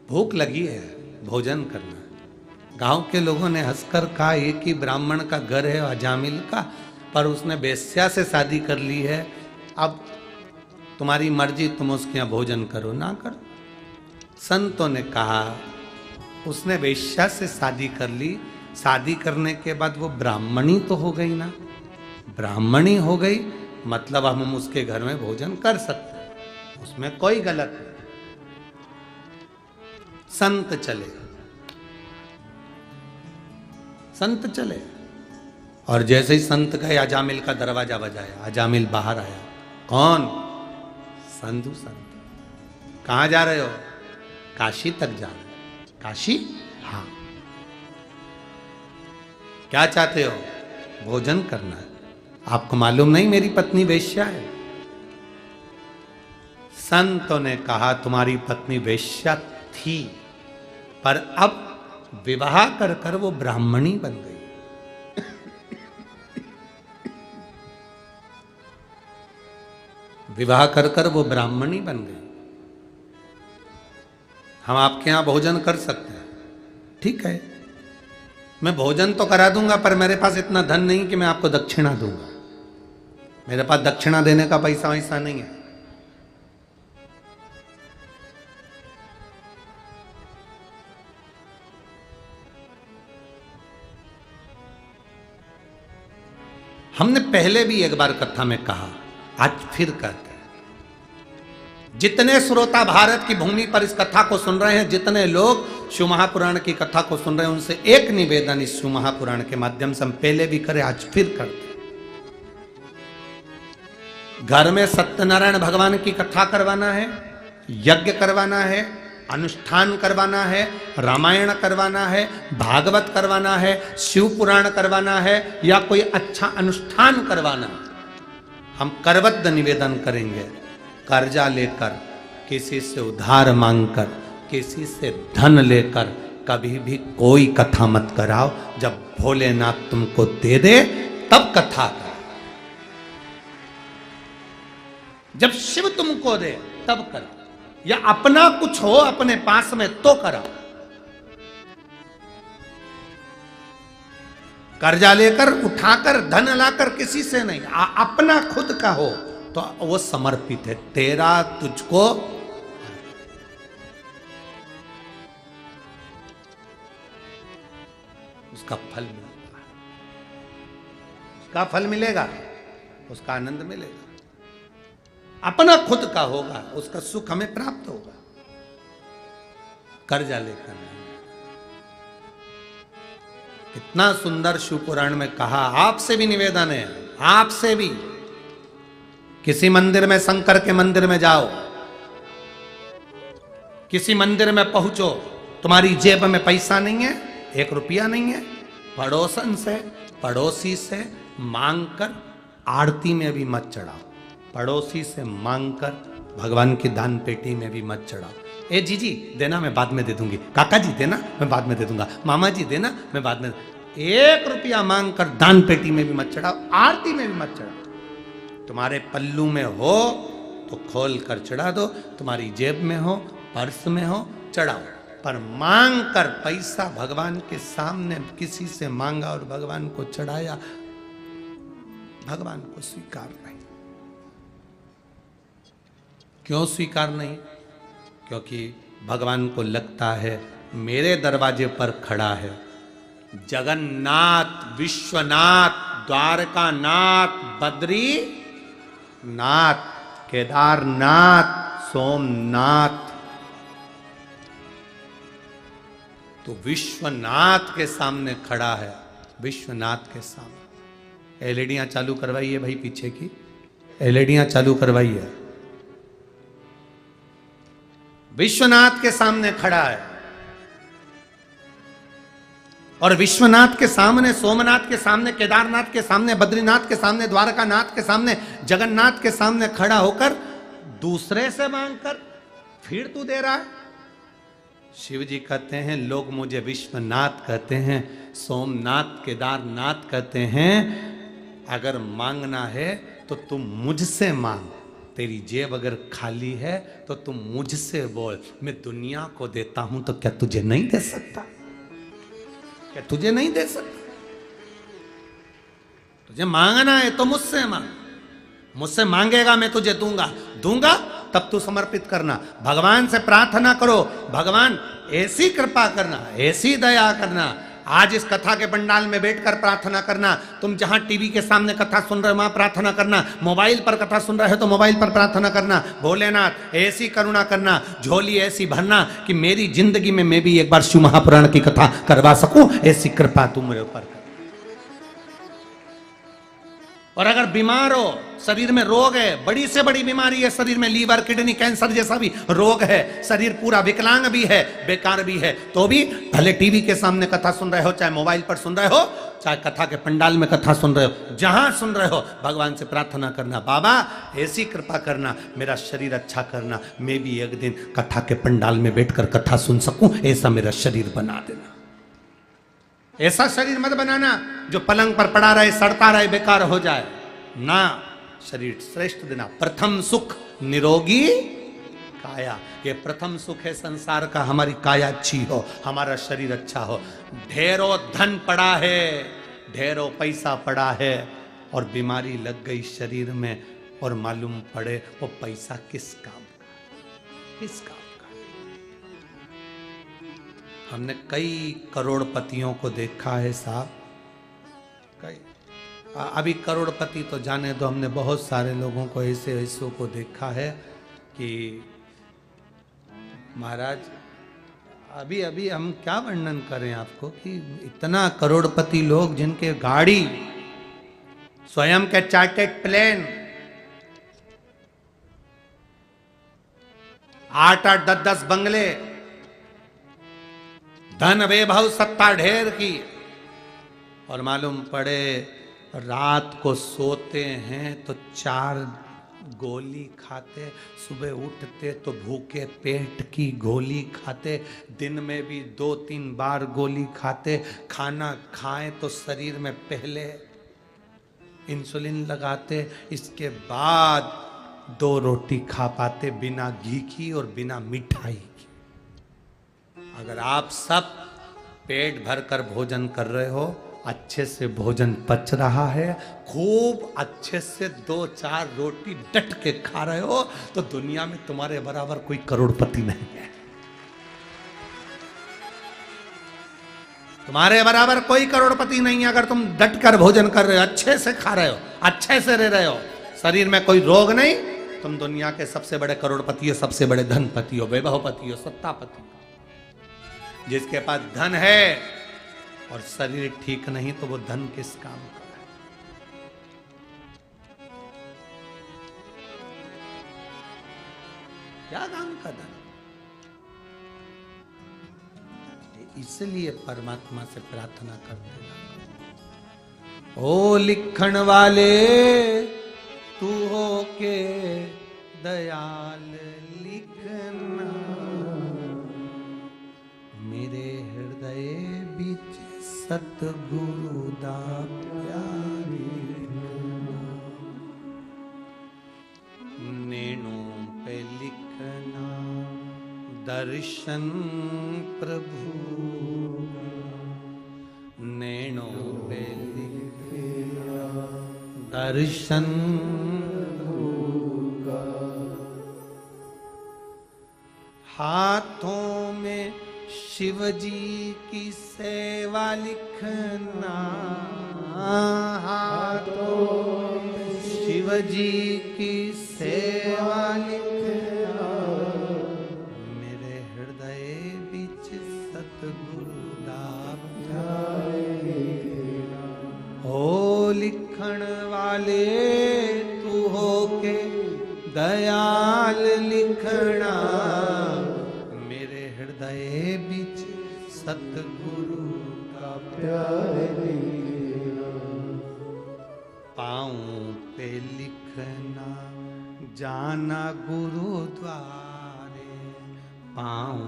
S1: भूख लगी है, भोजन करना। गांव के लोगों ने हंसकर कहा, एक ही ब्राह्मण का घर है अजामिल का, पर उसने वेश्या से शादी कर ली है, अब तुम्हारी मर्जी, तुम उसके यहाँ भोजन करो ना करो। संतों ने कहा, उसने वेश्या से शादी कर ली, शादी करने के बाद वो ब्राह्मणी तो हो गई ना, ब्राह्मणी हो गई मतलब हम उसके घर में भोजन कर सकते, उसमें कोई गलत नहीं। संत चले, संत चले, और जैसे ही संत गए, अजामिल का दरवाजा बजाया, अजामिल बाहर आया। कौन? संधु संत। कहाँ जा रहे हो? काशी तक जा रहे हो। काशी? हाँ। क्या चाहते हो? भोजन करना है। आपको मालूम नहीं मेरी पत्नी वेश्या है? संतों ने कहा तुम्हारी पत्नी वेश्या थी, पर अब विवाह कर कर वो ब्राह्मणी बन गई। विवाह कर कर वो ब्राह्मणी बन गई। हम आपके यहां भोजन कर सकते हैं, ठीक है, मैं भोजन तो करा दूंगा, पर मेरे पास इतना धन नहीं कि मैं आपको दक्षिणा दूंगा। मेरे पास दक्षिणा देने का पैसा वैसा नहीं है। हमने पहले भी एक बार कथा में कहा, आज फिर कहते हैं, जितने श्रोता भारत की भूमि पर इस कथा को सुन रहे हैं, जितने लोग शिव महापुराण की कथा को सुन रहे हैं, उनसे एक निवेदन इस शिव महापुराण के माध्यम से हम पहले भी करें, आज फिर करते हैं। घर में सत्यनारायण भगवान की कथा करवाना है, यज्ञ करवाना है, अनुष्ठान करवाना है, रामायण करवाना है, भागवत करवाना है, शिव पुराण करवाना है, या कोई अच्छा अनुष्ठान करवाना है, हम करबद्ध निवेदन करेंगे। कर्जा लेकर, किसी से उधार मांगकर, किसी से धन लेकर कभी भी कोई कथा मत कराओ। जब भोलेनाथ तुमको दे दे तब कथा करो। जब शिव तुमको दे तब करो, या अपना कुछ हो अपने पास में तो करो। कर्जा लेकर, उठाकर, धन लाकर किसी से नहीं, अपना खुद का हो तो वो समर्पित है, तेरा तुझको। उसका फल मिलेगा, उसका फल मिलेगा, उसका आनंद मिलेगा। अपना खुद का होगा, उसका सुख हमें प्राप्त होगा, कर्जा लेकर नहीं। कितना सुंदर शिव पुराण में कहा। आपसे भी निवेदन है, आपसे भी, किसी मंदिर में, शंकर के मंदिर में जाओ, किसी मंदिर में पहुंचो, तुम्हारी जेब में पैसा नहीं है, 1 रुपया नहीं है, पड़ोसन से, पड़ोसी से मांगकर आरती में भी मत चढ़ाओ। पड़ोसी से मांगकर भगवान की दान पेटी में भी मत चढ़ाओ। ए जीजी देना, मैं बाद में दे दूंगी, काका जी देना, मैं बाद में दे दूंगा, मामा जी देना, मैं बाद में। 1 रुपया मांगकर दान पेटी में भी मत चढ़ाओ, आरती में भी मत चढ़ाओ। तुम्हारे पल्लू में हो तो खोल कर चढ़ा दो, तुम्हारी जेब में हो, पर्स में हो, चढ़ाओ, पर मांग कर पैसा भगवान के सामने किसी से मांगा और भगवान को चढ़ाया, भगवान को स्वीकार नहीं। क्यों स्वीकार नहीं? क्योंकि भगवान को लगता है मेरे दरवाजे पर खड़ा है जगन्नाथ, विश्वनाथ, द्वारकानाथ, बद्री नाथ, केदारनाथ, सोमनाथ। तो विश्वनाथ के सामने खड़ा है, विश्वनाथ के सामने। एलईडियां चालू करवाइए भाई, पीछे की एलईडियां चालू करवाइए। विश्वनाथ के सामने खड़ा है, और विश्वनाथ के सामने, सोमनाथ के सामने, केदारनाथ के सामने, बद्रीनाथ के सामने, द्वारकानाथ के सामने, जगन्नाथ के सामने खड़ा होकर दूसरे से मांगकर फिर तू दे रहा है। शिव जी कहते हैं लोग मुझे विश्वनाथ कहते हैं, सोमनाथ, केदारनाथ कहते हैं। अगर मांगना है तो तुम मुझसे मांग, तेरी जेब अगर खाली है तो तुम मुझसे बोल। मैं दुनिया को देता हूं तो क्या तुझे नहीं दे सकता? क्या तुझे नहीं दे सकता? तुझे मांगना है तो मुझसे मांग, मुझसे मांगेगा मैं तुझे दूंगा, दूंगा तब तू समर्पित करना। भगवान से प्रार्थना करो, भगवान ऐसी कृपा करना, ऐसी दया करना। आज इस कथा के पंडाल में बैठकर प्रार्थना करना, तुम जहां टीवी के सामने कथा सुन रहे हो वहां प्रार्थना करना, मोबाइल पर कथा सुन रहे हो तो मोबाइल पर प्रार्थना करना। भोलेनाथ ऐसी करुणा करना, झोली ऐसी भरना कि मेरी जिंदगी में मैं भी एक बार शिव महापुराण की कथा करवा सकूं, ऐसी कृपा तू मेरे ऊपर कर। और अगर बीमार हो, शरीर में रोग है, बड़ी से बड़ी बीमारी है शरीर में, लीवर किडनी कैंसर जैसा भी रोग है, शरीर पूरा विकलांग भी है, बेकार भी है, तो भी भले टीवी के सामने कथा सुन रहे हो, चाहे मोबाइल पर सुन रहे हो, चाहे कथा के पंडाल में कथा सुन रहे हो, जहां सुन रहे हो, भगवान से प्रार्थना करना, बाबा ऐसी कृपा करना, मेरा शरीर अच्छा करना, मैं भी एक दिन कथा के पंडाल में बैठकर कथा सुन सकूं, ऐसा मेरा शरीर बना देना। ऐसा शरीर मत बनाना जो पलंग पर पड़ा रहे, सड़ता रहे, बेकार हो जाए ना। शरीर श्रेष्ठ देना। प्रथम सुख निरोगी काया, ये प्रथम सुख है संसार का, हमारी काया अच्छी हो, हमारा शरीर अच्छा हो। ढेरों धन पड़ा है, ढेरों पैसा पड़ा है, और बीमारी लग गई शरीर में, और मालूम पड़े वो पैसा किस काम का, किस काम। हमने कई करोड़पतियों को देखा है साहब, कई, अभी करोड़पति तो जाने दो, हमने बहुत सारे लोगों को ऐसे ऐसों को देखा है कि महाराज अभी अभी हम क्या वर्णन करें आपको, कि इतना करोड़पति लोग जिनके गाड़ी स्वयं के चार्टेड प्लेन, 8-8 10-10 बंगले, धन वैभव सत्ता ढेर की, और मालूम पड़े रात को सोते हैं तो 4 गोली खाते, सुबह उठते तो भूखे पेट की गोली खाते, दिन में भी 2-3 बार गोली खाते, खाना खाएं तो शरीर में पहले इंसुलिन लगाते, इसके बाद 2 रोटी खा पाते बिना घी की और बिना मिठाई की। अगर आप सब पेट भर कर भोजन कर रहे हो, अच्छे से भोजन पच रहा है, खूब अच्छे से 2-4 रोटी डट के खा रहे हो, तो दुनिया में तुम्हारे बराबर कोई करोड़पति नहीं है, तुम्हारे बराबर कोई करोड़पति नहीं है। अगर तुम डट कर भोजन कर रहे हो, अच्छे से खा रहे हो, अच्छे से रह रहे हो, शरीर में कोई रोग नहीं, तुम दुनिया के सबसे बड़े करोड़पति हो, सबसे बड़े धनपति हो, वैभवपति हो, सत्तापति हो। जिसके पास धन है और शरीर ठीक नहीं, तो वो धन किस काम का है? क्या काम का धन? इसलिए परमात्मा से प्रार्थना करते हैं, ओ लिखण वाले तू हो के दयाल लिखना, मेरे हृदय बीच सतगुरु दा प्यारे, नैनों पे लिखना दर्शन प्रभु, नैनों पे लिखना दर्शन, हाथों में शिव जी की सेवा लिखना, हाथों में शिव जी की सेवा लिखना, मेरे हृदय बीच सतगुरु दा प्यारे, ओ लिखण वाले तू हो के दयाल लिखना, मेरे हृदय बीच सतगुरु का प्यारे, पाँव पे लिखना जाना गुरुद्वारे, पाँव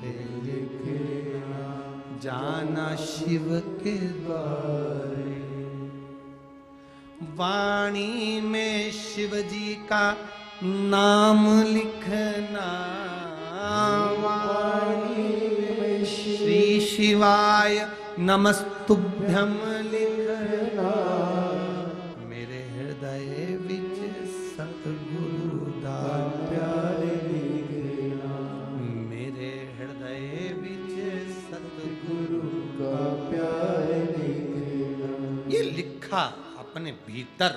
S1: पे लिखना जाना शिव के द्वारे, वाणी में शिव जी का नाम लिखना, वाणी में श्री शिवाय नमस्तुभ्यम लिखना, मेरे हृदय विच सतगुरु दा प्यारे लिखना, मेरे हृदय विच सतगुरु का प्यारे लिखना। ये लिखा अपने भीतर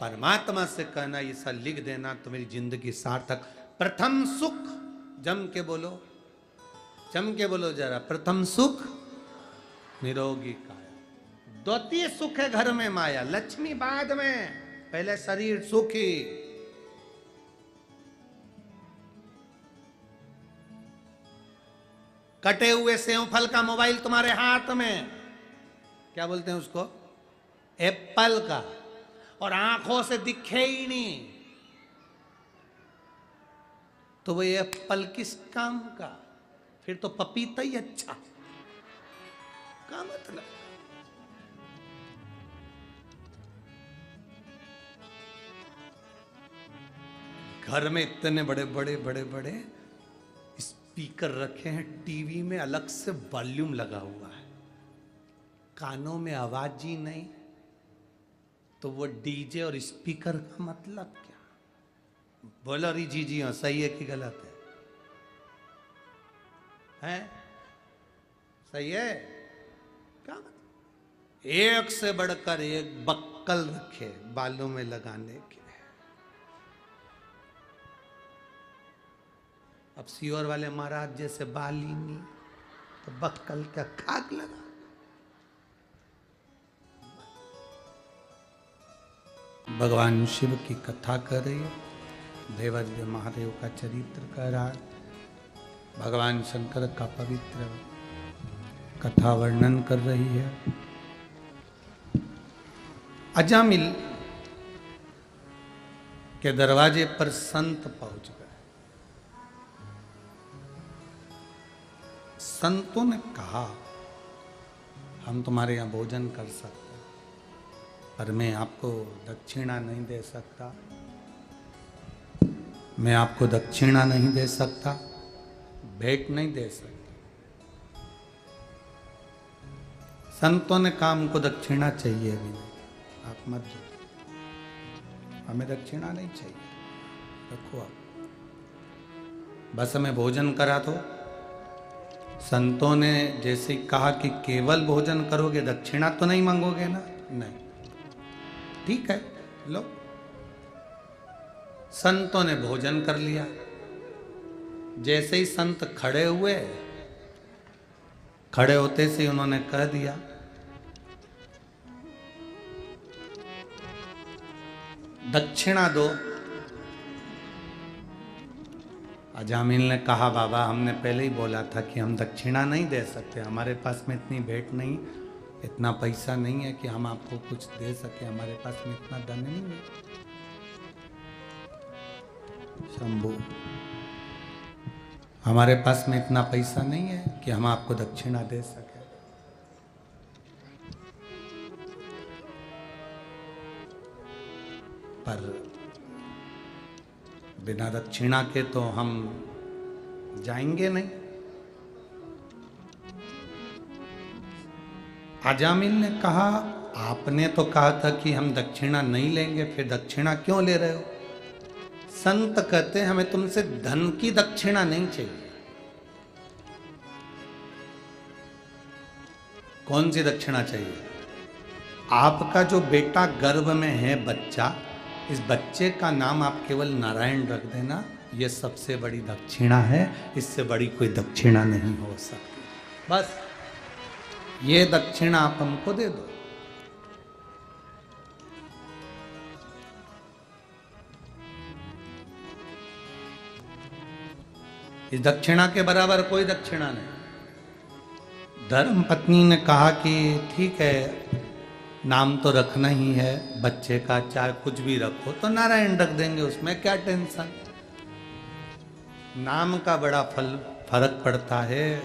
S1: परमात्मा से कहना, ये सब लिख देना तो मेरी जिंदगी सार्थक। प्रथम सुख, जम के बोलो, जम के बोलो जरा, प्रथम सुख निरोगी काया, द्वितीय सुख है घर में माया, लक्ष्मी बाद में, पहले शरीर सुखी। कटे हुए सेव फल का मोबाइल तुम्हारे हाथ में, क्या बोलते हैं उसको, एप्पल का, और आंखों से दिखे ही नहीं, तो वो एप्पल किस काम का, फिर तो पपीता ही अच्छा। क्या मतलब, घर में इतने बड़े बड़े बड़े बड़े स्पीकर रखे हैं, टीवी में अलग से वॉल्यूम लगा हुआ है, कानों में आवाज ही नहीं, तो वो डीजे और स्पीकर का मतलब क्या? बोलो री जी हाँ, सही है कि गलत है? हैं? सही है? क्या मतलब? एक से बढ़कर एक बक्कल रखे बालों में लगाने के। अब सियोर वाले महाराज जैसे बाल ही नहीं, तो बक्कल क्या खाक लगा? भगवान शिव की कथा कर रही है, देवदेव महादेव का चरित्र कर रहा है, भगवान शंकर का पवित्र कथा वर्णन कर रही है। अजामिल के दरवाजे पर संत पहुंच गए। संतों ने कहा, हम तुम्हारे यहां भोजन कर सकते हैं, पर मैं आपको दक्षिणा नहीं दे सकता, मैं आपको दक्षिणा नहीं दे सकता, भेंट नहीं दे सकता। संतों ने कहा, हमको दक्षिणा चाहिए भी नहीं, आप मत दो, हमें दक्षिणा नहीं चाहिए, रखो आप, बस हमें भोजन करा दो। संतों ने जैसे कहा कि केवल भोजन करोगे, दक्षिणा तो नहीं मांगोगे ना? नहीं, ठीक है, लो। संतों ने भोजन कर लिया। जैसे ही संत खड़े हुए, खड़े होते से उन्होंने कह दिया, दक्षिणा दो। अजामिल ने कहा, बाबा हमने पहले ही बोला था कि हम दक्षिणा नहीं दे सकते, हमारे पास में इतनी भेंट नहीं, इतना पैसा नहीं है कि हम आपको कुछ दे सके, हमारे पास में इतना धन नहीं है। शंभू, हमारे पास में इतना पैसा नहीं है कि हम आपको दक्षिणा दे सके। पर बिना दक्षिणा के तो हम जाएंगे नहीं। अजामिल ने कहा, आपने तो कहा था कि हम दक्षिणा नहीं लेंगे, फिर दक्षिणा क्यों ले रहे हो? संत कहते हैं, हमें तुमसे धन की दक्षिणा नहीं चाहिए। कौन सी दक्षिणा चाहिए? आपका जो बेटा गर्भ में है बच्चा, इस बच्चे का नाम आप केवल नारायण रख देना, यह सबसे बड़ी दक्षिणा है, इससे बड़ी कोई दक्षिणा नहीं हो सकती। बस ये दक्षिणा आप हमको दे दो। इस दक्षिणा के बराबर कोई दक्षिणा नहीं। धर्म पत्नी ने कहा कि ठीक है, नाम तो रखना ही है बच्चे का, चाहे कुछ भी रखो, तो नारायण रख देंगे, उसमें क्या टेंशन। नाम का बड़ा फर्क पड़ता है।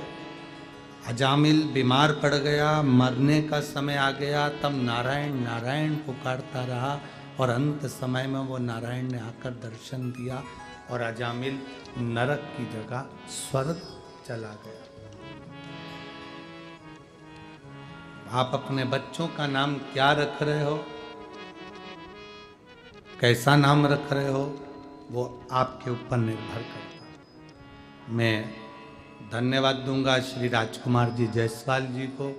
S1: अजामिल बीमार पड़ गया, मरने का समय आ गया, तब नारायण नारायण पुकारता रहा, और अंत समय में वो नारायण ने आकर दर्शन दिया, और अजामिल नरक की जगह स्वर्ग चला गया। आप अपने बच्चों का नाम क्या रख रहे हो, कैसा नाम रख रहे हो, वो आपके ऊपर निर्भर करता है। मैं धन्यवाद दूंगा श्री राजकुमार जी जायसवाल जी को,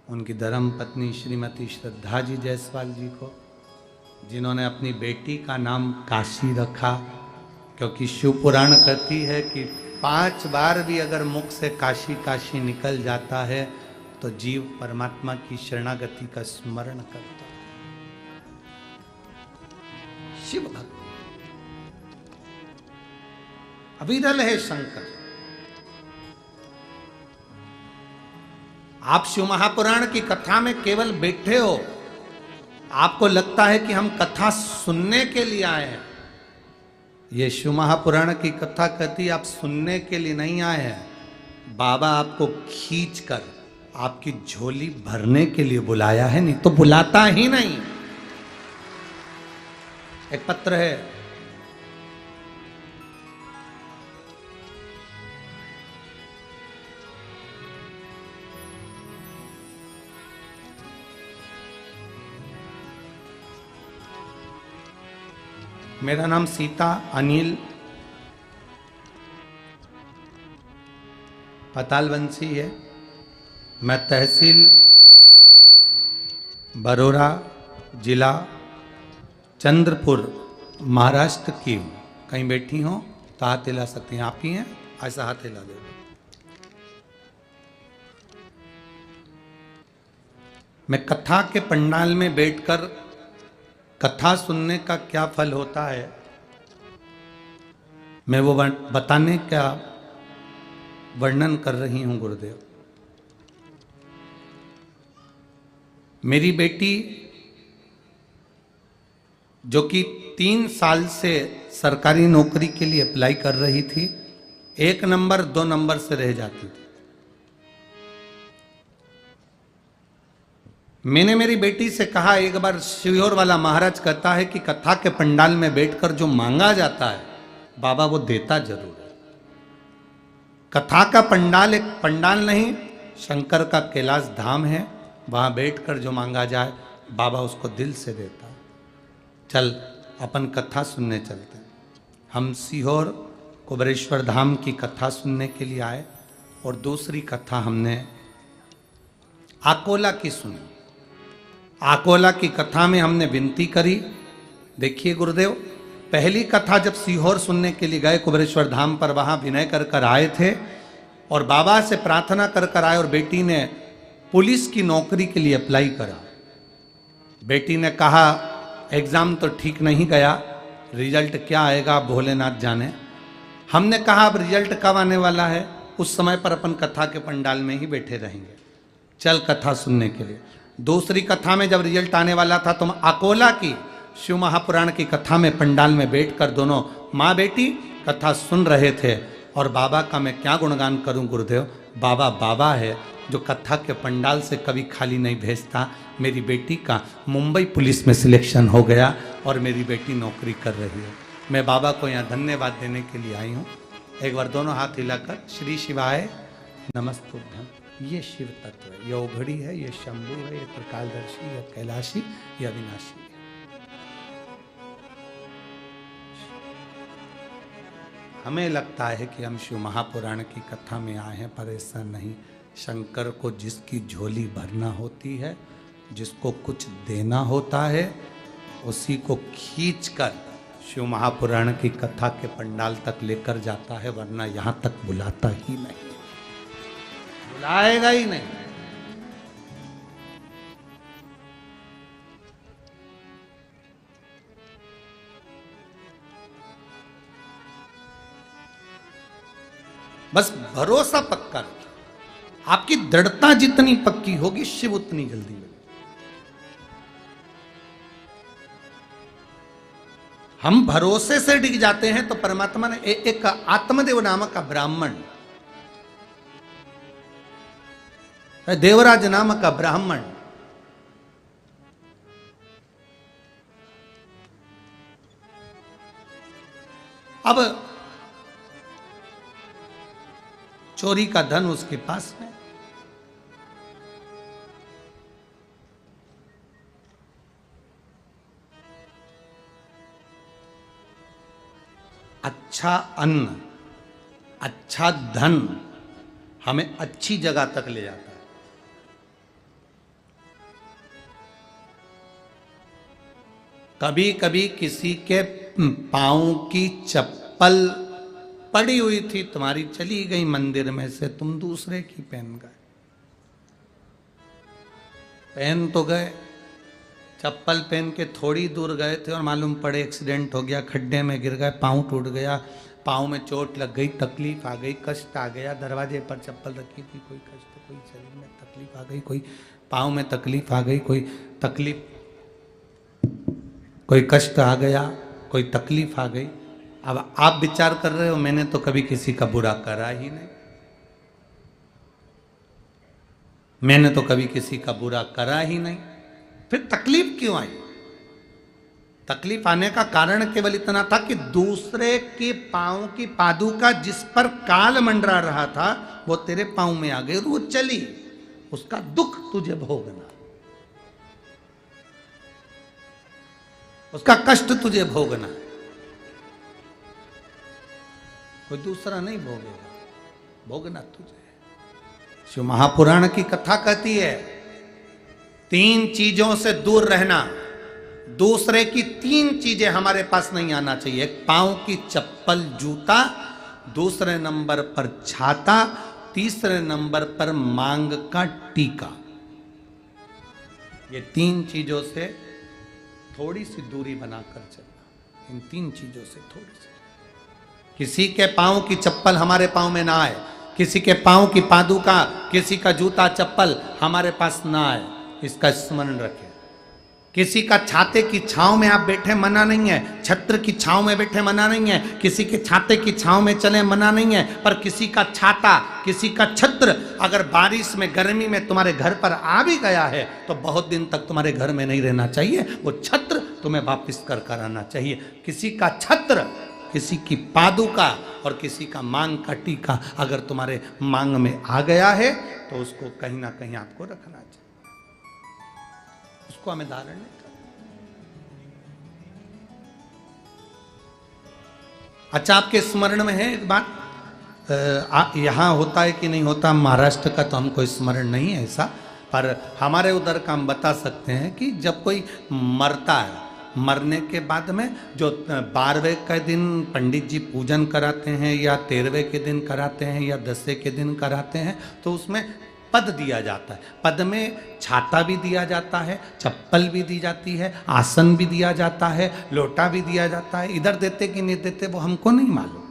S1: उनकी धर्म पत्नी श्रीमती श्रद्धा जी जायसवाल जी को, जिन्होंने अपनी बेटी का नाम काशी रखा, क्योंकि शिव पुराण कहती है कि 5 बार भी अगर मुख से काशी काशी निकल जाता है तो जीव परमात्मा की शरणागति का स्मरण करता है। शिव भक्त अविरल है शंकर। आप शिव महापुराण की कथा में केवल बैठे हो, आपको लगता है कि हम कथा सुनने के लिए आए हैं। ये शिव महापुराण की कथा कहती आप सुनने के लिए नहीं आए हैं, बाबा आपको खींच कर आपकी झोली भरने के लिए बुलाया है, नहीं तो बुलाता ही नहीं। एक पत्र है, मेरा नाम सीता अनिल पतालवंशी है। मैं तहसील बरोरा, जिला चंद्रपुर, महाराष्ट्र की हूँ। कहीं बैठी हो तो हाथ हिला सकती हैं। आप ही हैं, ऐसा हाथ हिला दो। मैं कथा के पंडाल में बैठकर कथा सुनने का क्या फल होता है, मैं वो बताने का वर्णन कर रही हूं गुरुदेव। मेरी बेटी जो कि 3 साल से सरकारी नौकरी के लिए अप्लाई कर रही थी, 1 नंबर 2 नंबर से रह जाती थी। मैंने मेरी बेटी से कहा, एक बार शिहोर वाला महाराज कहता है कि कथा के पंडाल में बैठकर जो मांगा जाता है बाबा वो देता जरूर है। कथा का पंडाल एक पंडाल नहीं, शंकर का कैलाश धाम है। वहां बैठकर जो मांगा जाए बाबा उसको दिल से देता है। चल अपन कथा सुनने चलते हैं। हम सीहोर कुबरेश्वर धाम की कथा सुनने के लिए आए और दूसरी कथा हमने आकोला की सुनी। आकोला की कथा में हमने विनती करी, देखिए गुरुदेव, पहली कथा जब सीहोर सुनने के लिए गए कुबरेश्वर धाम पर, वहां विनय कर कर आए थे और बाबा से प्रार्थना कर कर आए और बेटी ने पुलिस की नौकरी के लिए अप्लाई करा। बेटी ने कहा एग्जाम तो ठीक नहीं गया, रिजल्ट क्या आएगा भोलेनाथ जाने। हमने कहा अब रिजल्ट कब आने वाला है, उस समय पर अपन कथा के पंडाल में ही बैठे रहेंगे, चल कथा सुनने के लिए। दूसरी कथा में जब रिजल्ट आने वाला था तो अकोला की शिव महापुराण की कथा में पंडाल में बैठकर दोनों माँ बेटी कथा सुन रहे थे। और बाबा का मैं क्या गुणगान करूं गुरुदेव, बाबा बाबा है जो कथा के पंडाल से कभी खाली नहीं भेजता। मेरी बेटी का मुंबई पुलिस में सिलेक्शन हो गया और मेरी बेटी नौकरी कर रही है। मैं बाबा को यहाँ धन्यवाद देने के लिए आई हूँ। एक बार दोनों हाथ हिलाकर श्री शिवाय नमस्तुभ्यम। ये शिव तत्व है, ये ओघड़ी है, ये शंभु है, ये त्रिकालदर्शी, ये कैलाशी, ये अविनाशी है। हमें लगता है कि हम शिव महापुराण की कथा में आए हैं, पर ऐसा नहीं। शंकर को जिसकी झोली भरना होती है, जिसको कुछ देना होता है, उसी को खींचकर शिव महापुराण की कथा के पंडाल तक लेकर जाता है, वरना यहाँ तक बुलाता ही नहीं, बुलाएगा ही नहीं। बस भरोसा पक्का रखिए, आपकी दृढ़ता जितनी पक्की होगी शिव उतनी जल्दी मिलेगा। हम भरोसे से डिग जाते हैं तो परमात्मा ने एक आत्मदेव नामक का ब्राह्मण, देवराज नामक का ब्राह्मण, अब चोरी का धन उसके पास है, अच्छा अन्न, अच्छा धन हमें अच्छी जगह तक ले जाता है। कभी कभी किसी के पांव की चप्पल पड़ी हुई थी, तुम्हारी चली गई मंदिर में से, तुम दूसरे की पहन गए। पहन तो गए, चप्पल पहन के थोड़ी दूर गए थे और मालूम पड़े एक्सीडेंट हो गया, खड्डे में गिर गए, पाँव टूट गया, पाँव में चोट लग गई, तकलीफ आ गई, कष्ट आ गया। दरवाजे पर चप्पल रखी थी, कोई कष्ट, कोई शरीर में तकलीफ आ गई, कोई पाँव में तकलीफ आ गई, कोई तकलीफ, कोई कष्ट आ गया, कोई तकलीफ आ गई। अब आप विचार कर रहे हो मैंने तो कभी किसी का बुरा करा ही नहीं, मैंने तो कभी किसी का बुरा करा ही नहीं, फिर तकलीफ क्यों आई? तकलीफ आने का कारण केवल इतना था कि दूसरे के पांव की पादुका जिस पर काल मंडरा रहा था वो तेरे पांव में आ गई और वो चली, उसका दुख तुझे भोगना, उसका कष्ट तुझे भोगना, कोई दूसरा नहीं भोगेगा, भोगना तुझे। शिव महापुराण की कथा कहती है 3 चीजों से दूर रहना, दूसरे की 3 चीजें हमारे पास नहीं आना चाहिए। एक पांव की चप्पल जूता, दूसरे नंबर पर छाता, तीसरे नंबर पर मांग का टीका। ये 3 चीजों से थोड़ी सी दूरी बनाकर चलना, इन 3 चीजों से थोड़ी सी। किसी के पांव की चप्पल हमारे पांव में ना आए, किसी के पांव की पादुका, किसी का जूता चप्पल हमारे पास ना आए, इसका स्मरण रखें। किसी का छाते की छांव में आप बैठे मना नहीं है, छत्र की छांव में बैठे मना नहीं है, किसी के छाते की छांव में चले मना नहीं है, पर किसी का छाता, किसी का छत्र अगर बारिश में गर्मी में तुम्हारे घर पर आ भी गया है तो बहुत दिन तक तुम्हारे घर में नहीं रहना चाहिए, वो छत्र तुम्हें वापस कर आना चाहिए। किसी का छत्र, किसी की पादुका और किसी का मांग का टीका अगर तुम्हारे मांग में आ गया है तो उसको कहीं ना कहीं आपको रखना चाहिए, उसको हमें धारण नहीं करना। अच्छा, आपके स्मरण में है एक बात, यहां होता है कि नहीं होता महाराष्ट्र का तो हमको स्मरण नहीं है ऐसा, पर हमारे उधर का हम बता सकते हैं कि जब कोई मरता है, मरने के बाद में जो 12वें के दिन पंडित जी पूजन कराते हैं या 13वें के दिन कराते हैं या 10वें के दिन कराते हैं तो उसमें पद दिया जाता है। पद में छाता भी दिया जाता है, चप्पल भी दी जाती है, आसन भी दिया जाता है, लोटा भी दिया जाता है। इधर देते कि नहीं देते वो हमको नहीं मालूम,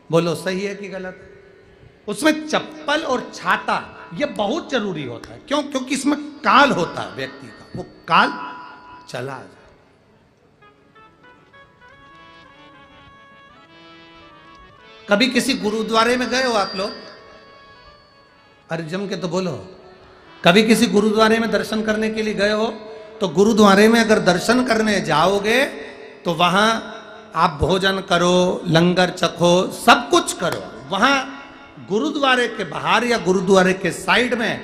S1: बोलो सही है कि गलत? उसमें चप्पल और छाता ये बहुत जरूरी होता है। क्यों? क्योंकि इसमें काल होता है व्यक्ति का, वो काल चला जाए। कभी किसी गुरुद्वारे में गए हो आप लोग? अरे जम के तो बोलो। कभी किसी गुरुद्वारे में दर्शन करने के लिए गए हो? तो गुरुद्वारे में अगर दर्शन करने जाओगे तो वहां आप भोजन करो, लंगर चखो, सब कुछ करो। वहां गुरुद्वारे के बाहर या गुरुद्वारे के साइड में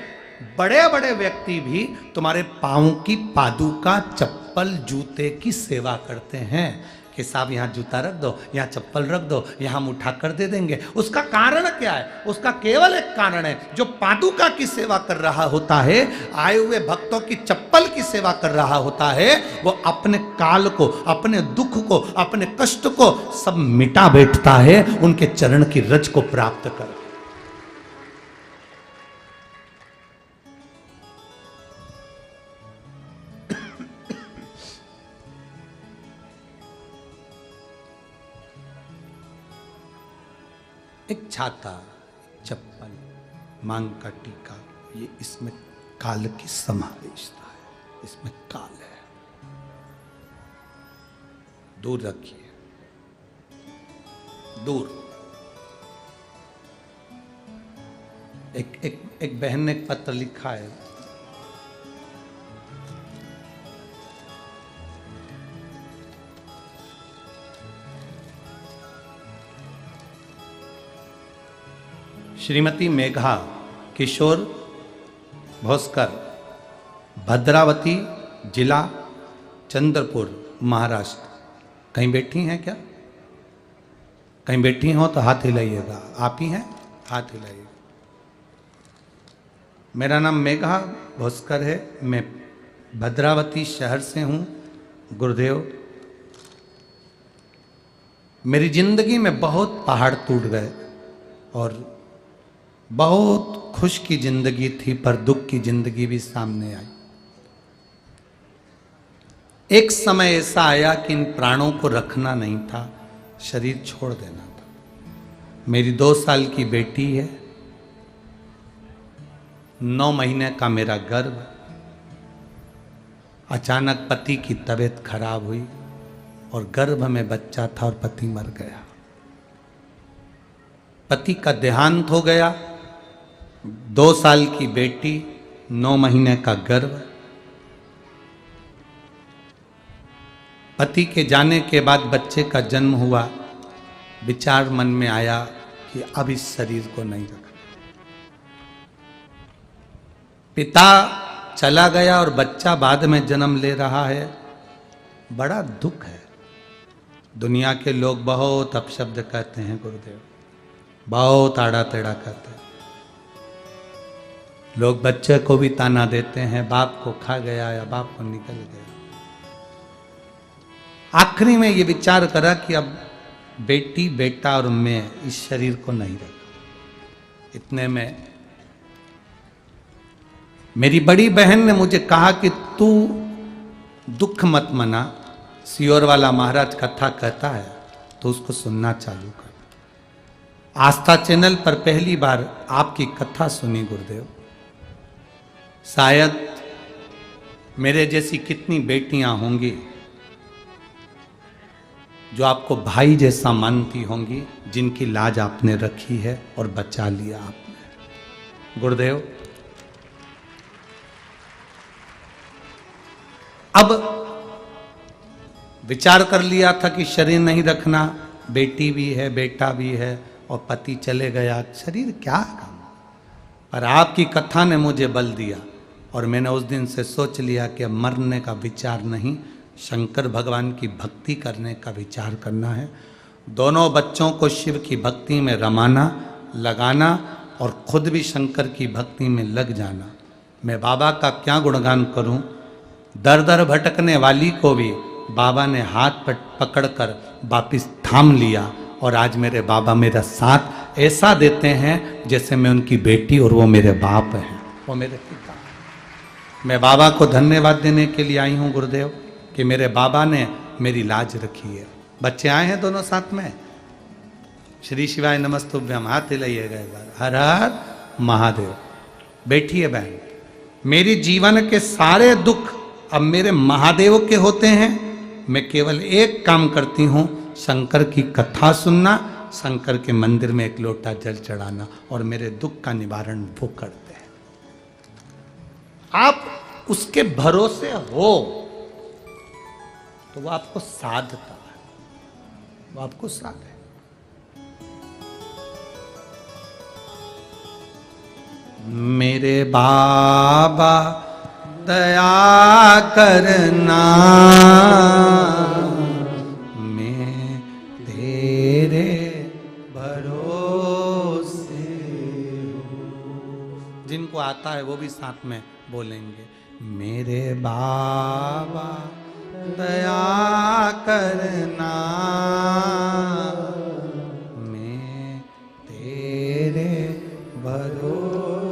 S1: बड़े बड़े व्यक्ति भी तुम्हारे पांव की पादुका, चप्पल, जूते की सेवा करते हैं कि साहब यहाँ जूता रख दो, यहाँ चप्पल रख दो, यहाँ हम उठा कर दे देंगे। उसका कारण क्या है? उसका केवल एक कारण है, जो पादुका की सेवा कर रहा होता है, आए हुए भक्तों की चप्पल की सेवा कर रहा होता है, वो अपने काल को, अपने दुख को, अपने कष्ट को सब मिटा बैठता है उनके चरण की रज को प्राप्त कर। एक छाता, चप्पल, मांग का टीका, ये इसमें काल की समावेशता है, इसमें काल है, दूर रखिए, दूर। एक बहन ने एक पत्र लिखा है, श्रीमती मेघा किशोर भोसकर, भद्रावती जिला, चंद्रपुर, महाराष्ट्र। कहीं बैठी हैं क्या? कहीं बैठी हो तो हाथ हिलाइएगा। आप ही हैं? हाथ हिलाइएगा। मेरा नाम मेघा भोसकर है, मैं भद्रावती शहर से हूँ। गुरुदेव, मेरी जिंदगी में बहुत पहाड़ टूट गए और बहुत खुश की जिंदगी थी, पर दुख की जिंदगी भी सामने आई। एक समय ऐसा आया कि इन प्राणों को रखना नहीं था, शरीर छोड़ देना था। मेरी 2 साल की बेटी है, 9 महीने का मेरा गर्भ। अचानक पति की तबीयत खराब हुई और गर्भ में बच्चा था और पति मर गया। पति का देहांत हो गया। 2 साल की बेटी, 9 महीने का गर्भ। पति के जाने के बाद बच्चे का जन्म हुआ। विचार मन में आया कि अब इस शरीर को नहीं रखना। पिता चला गया और बच्चा बाद में जन्म ले रहा है। बड़ा दुख है। दुनिया के लोग बहुत अपशब्द कहते हैं गुरुदेव, बहुत आड़ा टेढ़ा कहते हैं। लोग बच्चे को भी ताना देते हैं, बाप को खा गया या बाप को निकल गया। आखिरी में ये विचार करा कि अब बेटी, बेटा और मैं इस शरीर को नहीं रखा। इतने में मेरी बड़ी बहन ने मुझे कहा कि तू दुख मत मना, सियोर वाला महाराज कथा कहता है तो उसको सुनना चालू कर। आस्था चैनल पर पहली बार आपकी कथा सुनी गुरुदेव। शायद मेरे जैसी कितनी बेटियां होंगी जो आपको भाई जैसा मानती होंगी, जिनकी लाज आपने रखी है और बचा लिया आपने। गुरुदेव, अब विचार कर लिया था कि शरीर नहीं रखना, बेटी भी है, बेटा भी है और पति चले गया, शरीर क्या काम। पर आपकी कथा ने मुझे बल दिया और मैंने उस दिन से सोच लिया कि अब मरने का विचार नहीं, शंकर भगवान की भक्ति करने का विचार करना है। दोनों बच्चों को शिव की भक्ति में रमाना, लगाना और खुद भी शंकर की भक्ति में लग जाना। मैं बाबा का क्या गुणगान करूं। दर दर भटकने वाली को भी बाबा ने हाथ पर पकड़कर वापिस थाम लिया और आज मेरे बाबा मेरा साथ ऐसा देते हैं जैसे मैं उनकी बेटी और वो मेरे बाप हैं, वो मेरे पिता। मैं बाबा को धन्यवाद देने के लिए आई हूँ गुरुदेव कि मेरे बाबा ने मेरी लाज रखी है। बच्चे आए हैं दोनों साथ में। श्री शिवाय नमस्तुभ्यम, हाथ हिलाइएगा एक बार। हर हर महादेव। बैठिए बहन। मेरी जीवन के सारे दुख अब मेरे महादेव के होते हैं। मैं केवल एक काम करती हूँ, शंकर की कथा सुनना, शंकर के मंदिर में एक लोटा जल चढ़ाना और मेरे दुख का निवारण वो करते हैं। आप उसके भरोसे हो तो वो आपको साधता है, वो आपको साध है। मेरे बाबा दया करना, मैं तेरे भरोसे हूँ। जिनको आता है वो भी साथ में बोलेंगे। मेरे बाबा दया करना, मैं तेरे भरोसे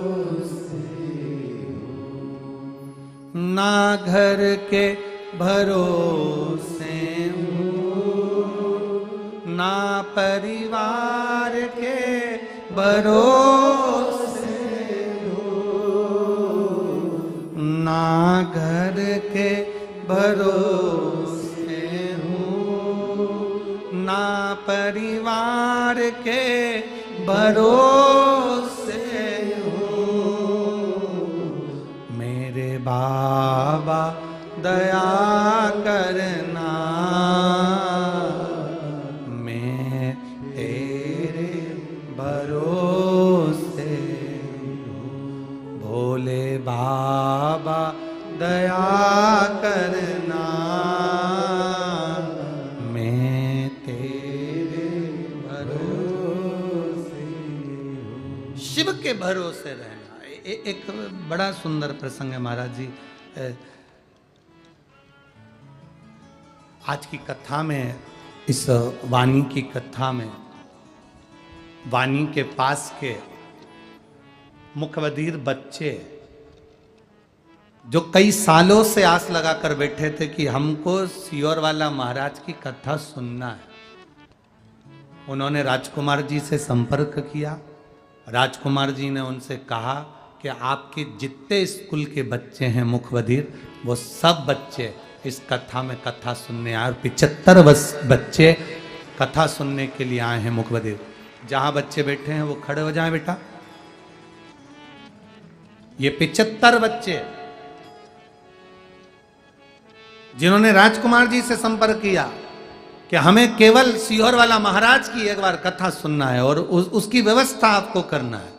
S1: हूँ। ना घर के भरोसे हूँ, ना परिवार के भरोसे हूँ, ना घर के भरोसे हूँ, ना परिवार के भरोसे हूँ। मेरे बाबा दया करना, मैं तेरे भरोसे हूँ। भोले बाबा दया करना, मैं तेरे भरोसे हूँ। शिव के भरोसे रहना। एक बड़ा सुंदर प्रसंग है महाराज जी। आज की कथा में, इस वाणी की कथा में, वाणी के पास के मुखबधिर बच्चे जो कई सालों से आस लगाकर बैठे थे कि हमको सियोर वाला महाराज की कथा सुनना है, उन्होंने राजकुमार जी से संपर्क किया। राजकुमार जी ने उनसे कहा कि आपके जितने स्कूल के बच्चे हैं मुख बधिर, वो सब बच्चे इस कथा में कथा सुनने आए, और 75 बच्चे कथा सुनने के लिए आए हैं मुख बधिर। जहां बच्चे बैठे हैं वो खड़े हो जाएं बेटा। ये 75 बच्चे जिन्होंने राजकुमार जी से संपर्क किया कि हमें केवल सीहोर वाला महाराज की एक बार कथा सुनना है और उसकी व्यवस्था आपको करना है।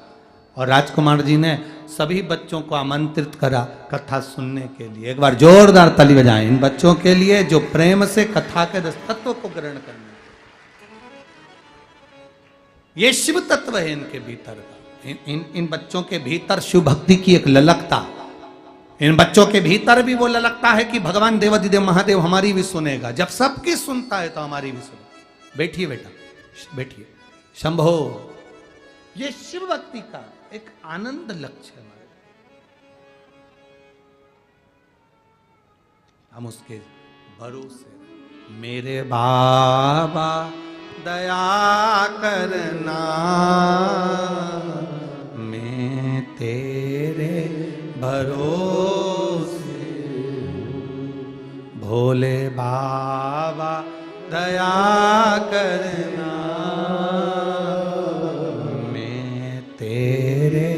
S1: और राजकुमार जी ने सभी बच्चों को आमंत्रित करा कथा सुनने के लिए। एक बार जोरदार ताली बजाएं इन बच्चों के लिए जो प्रेम से कथा के तत्व को ग्रहण करने। ये शिव तत्व है इनके भीतर का। इन बच्चों के भीतर शिव भक्ति की एक ललकता, इन बच्चों के भीतर भी वो ललकता है कि भगवान देवाधिदेव महादेव हमारी भी सुनेगा। जब सबकी सुनता है तो हमारी भी सुनेगा। बैठिए बेटा, बैठिए। शंभो, ये शिव भक्ति का एक आनंद लक्ष्य है हमारे। हम उसके भरोसे, मेरे बाबा दया करना, मैं तेरे भरोसे, भोले बाबा दया करना, मैं तेरे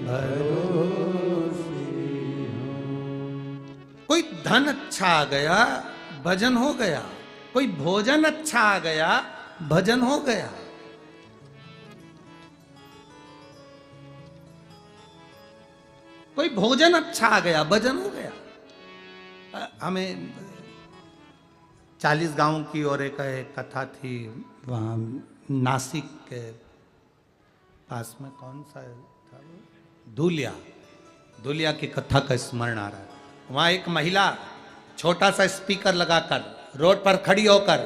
S1: भरोसे। कोई धन अच्छा आ गया, भजन हो गया। कोई भोजन अच्छा आ गया, भजन हो गया। कोई भोजन अच्छा आ गया, भजन हो गया। हमें 40 गांव की और एक कथा थी, वहाँ नासिक के पास में कौन सा था, धूलिया की कथा का स्मरण आ रहा है। वहाँ एक महिला छोटा सा स्पीकर लगाकर रोड पर खड़ी होकर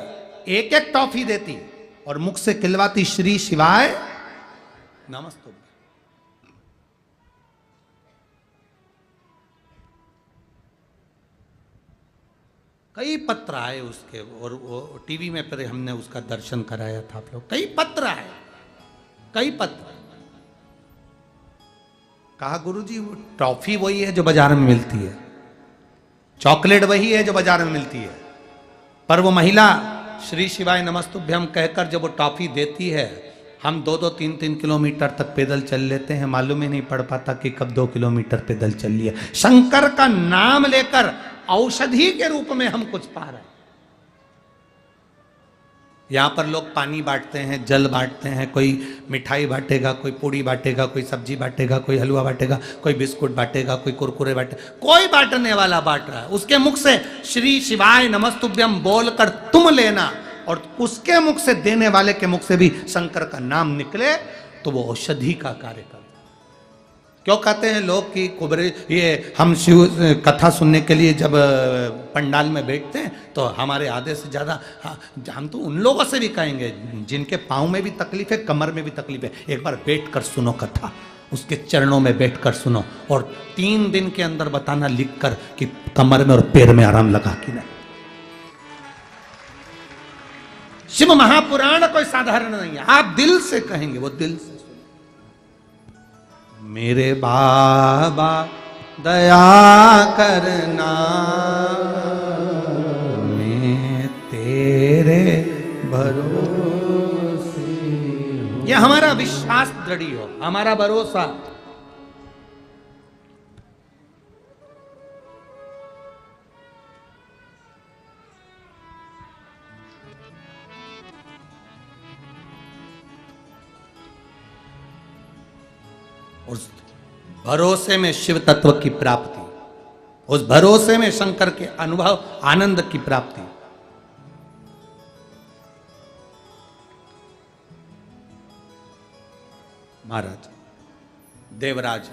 S1: एक एक टॉफी देती और मुख से खिलवाती, श्री शिवाय नमस्तुभ्यं। कई पत्र आए उसके, और वो टीवी में फिर हमने उसका दर्शन कराया था आप लोग। कई पत्र आए, कई पत्र। कहा गुरुजी वो टॉफी वही है जो बाजार में मिलती है, चॉकलेट वही है जो बाजार में मिलती है, पर वो महिला श्री शिवाय नमस्तुभ्यम कहकर जब वो टॉफी देती है, हम 2-2, 3-3 किलोमीटर तक पैदल चल लेते हैं, मालूम ही नहीं पड़ पाता कि कब 2 किलोमीटर पैदल चल लिया। शंकर का नाम लेकर औषधि के रूप में हम कुछ पा रहे हैं। यहां पर लोग पानी बांटते हैं, जल बांटते हैं, कोई मिठाई बांटेगा, कोई पूड़ी बांटेगा, कोई सब्जी बांटेगा, कोई हलवा बांटेगा, कोई बिस्कुट बांटेगा, कोई कुरकुरे बांटे, कोई बांटने वाला बांट रहा है। उसके मुख से श्री शिवाय नमस्तुभ्यम बोलकर तुम लेना, और उसके मुख से, देने वाले के मुख से भी शंकर का नाम निकले तो वो औषधि का कार्य करता है। क्यों कहते हैं लोग कि कुबरे, ये हम शिव कथा सुनने के लिए जब पंडाल में बैठते हैं तो हमारे आधे से ज़्यादा, हम तो उन लोगों से भी कहेंगे जिनके पाँव में भी तकलीफ है, कमर में भी तकलीफ है, एक बार बैठ कर सुनो कथा, उसके चरणों में बैठ कर सुनो, और 3 दिन के अंदर बताना लिख कर कि कमर में और पैर में आराम लगा कि नहीं। शिव महापुराण कोई साधारण नहीं है, आप दिल से कहेंगे, वो दिल से। मेरे बाबा दया करना, मैं तेरे भरोसे। ये हमारा विश्वास दृढ़ हो, हमारा भरोसा। उस भरोसे में शिव तत्व की प्राप्ति, उस भरोसे में शंकर के अनुभव, आनंद की प्राप्ति। महाराज देवराज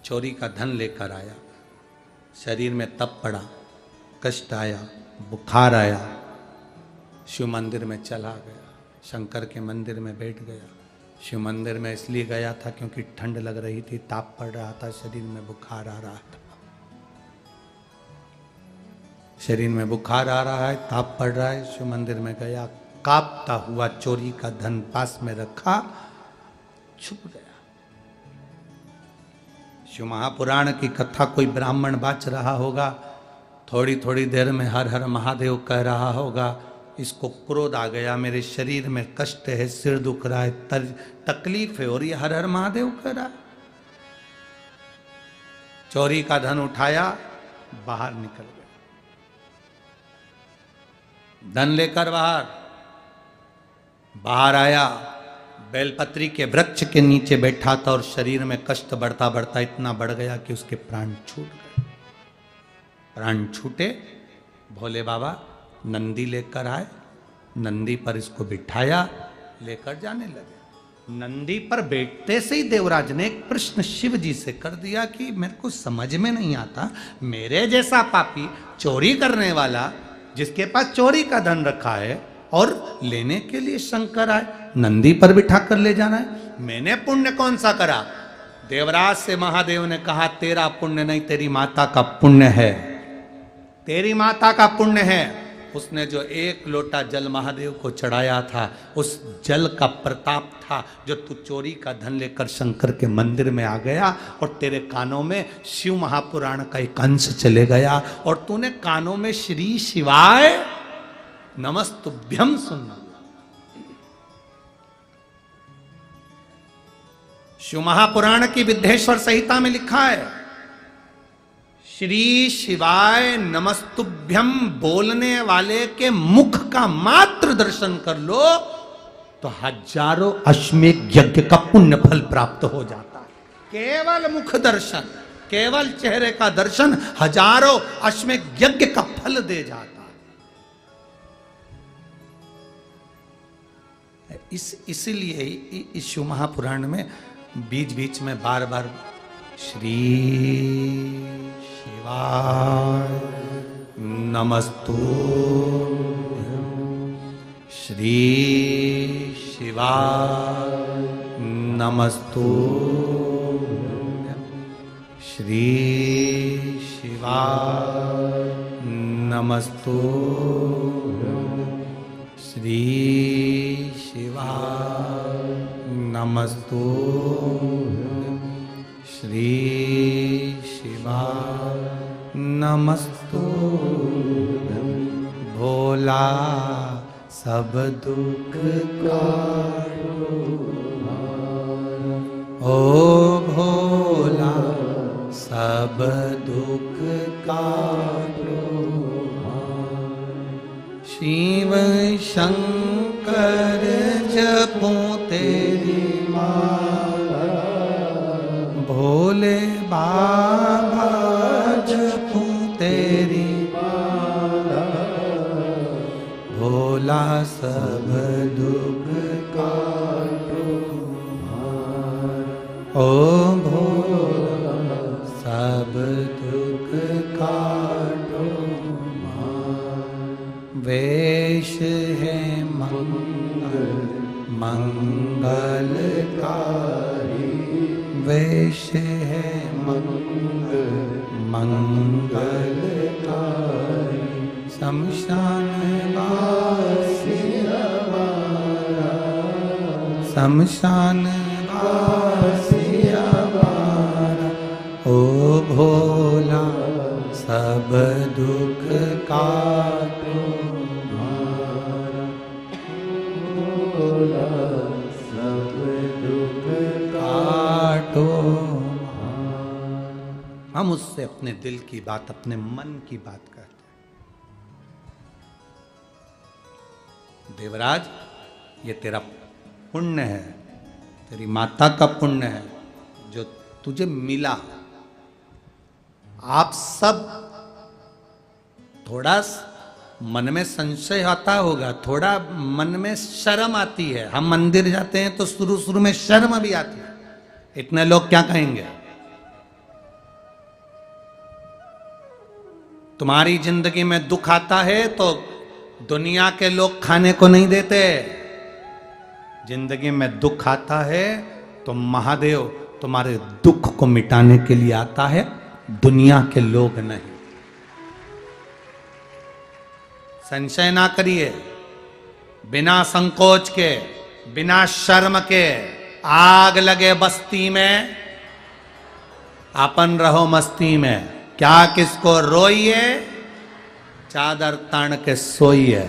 S1: चोरी का धन लेकर आया, शरीर में तप पड़ा, कष्ट आया, बुखार आया, शिव मंदिर में चला गया, शंकर के मंदिर में बैठ गया। शिव मंदिर में इसलिए गया था क्योंकि ठंड लग रही थी, ताप पड़ रहा था, शरीर में बुखार आ रहा था। शरीर में बुखार आ रहा है, ताप पड़ रहा है, शिव मंदिर में गया, कांपता हुआ चोरी का धन पास में रखा, छुप गया। शिव महापुराण की कथा कोई ब्राह्मण बाच रहा होगा, थोड़ी थोड़ी देर में हर हर महादेव कह रहा होगा, इसको क्रोध आ गया, मेरे शरीर में कष्ट है, सिर दुख रहा है, तकलीफ है, और ये हर हर महादेव कह रहा। चोरी का धन उठाया, बाहर निकल गया, धन लेकर बाहर आया, बेलपत्री के वृक्ष के नीचे बैठा था और शरीर में कष्ट बढ़ता बढ़ता इतना बढ़ गया कि उसके प्राण छूट गए। प्राण छूटे, भोले बाबा नंदी लेकर आए, नंदी पर इसको बिठाया, लेकर जाने लगे। नंदी पर बैठते से ही देवराज ने एक प्रश्न शिव जी से कर दिया कि मेरे को समझ में नहीं आता, मेरे जैसा पापी, चोरी करने वाला, जिसके पास चोरी का धन रखा है और लेने के लिए शंकर आए, नंदी पर बिठा कर ले जाना है, मैंने पुण्य कौन सा करा? देवराज से महादेव ने कहा, तेरा पुण्य नहीं, तेरी माता का पुण्य है, तेरी माता का पुण्य है। उसने जो एक लोटा जल महादेव को चढ़ाया था, उस जल का प्रताप था जो तू चोरी का धन लेकर शंकर के मंदिर में आ गया और तेरे कानों में शिव महापुराण का एक अंश चले गया और तूने कानों में श्री शिवाय नमस्तुभ्यम सुनना। शिव महापुराण की विद्येश्वर संहिता में लिखा है, श्री शिवाय नमस्तुभ्यम बोलने वाले के मुख का मात्र दर्शन कर लो तो हजारों अश्वमेध यज्ञ का पुण्य फल प्राप्त हो जाता है। केवल मुख दर्शन, केवल चेहरे का दर्शन हजारों अश्वमेध यज्ञ का फल दे जाता है। इसलिए इस शिव महापुराण में बीच बीच में बार बार श्री शिवाय नमस्तुभ्यं, श्री शिवाय नमस्तुभ्यं, श्री शिवाय नमस्तुभ्यं, श्री शिवाय नमस्तुभ्यं, श्री शिवाय नमस्तुभ्यं। भोला सब दुख काटो, ओ भोला सब दुख काटो, शिव शंकर जपो तेरी माला, भोले बाबा जपो तेरी माला, भोला सब दुख काटो, ओ भोला सब दुख काटो। वेश है मंगलकारी, वेश है मंगलकारी, शमशान वासी हमारा, शमशान वासी हमारा, ओ भोला सब दुख काटो, भोला सब दुख काटो। हम उससे अपने दिल की बात, अपने मन की बात करते हैं। देवराज, ये तेरा पुण्य है, तेरी माता का पुण्य है जो तुझे मिला। आप सब थोड़ा मन में संशय आता होगा, थोड़ा मन में शर्म आती है। हम मंदिर जाते हैं तो शुरू शुरू में शर्म भी आती है, इतने लोग क्या कहेंगे। तुम्हारी जिंदगी में दुख आता है तो दुनिया के लोग खाने को नहीं देते, जिंदगी में दुख आता है तो महादेव तुम्हारे दुख को मिटाने के लिए आता है, दुनिया के लोग नहीं। संशय ना करिए, बिना संकोच के, बिना शर्म के। आग लगे बस्ती में, अपन रहो मस्ती में। क्या किसको रोइए, चादर तान के सोइए।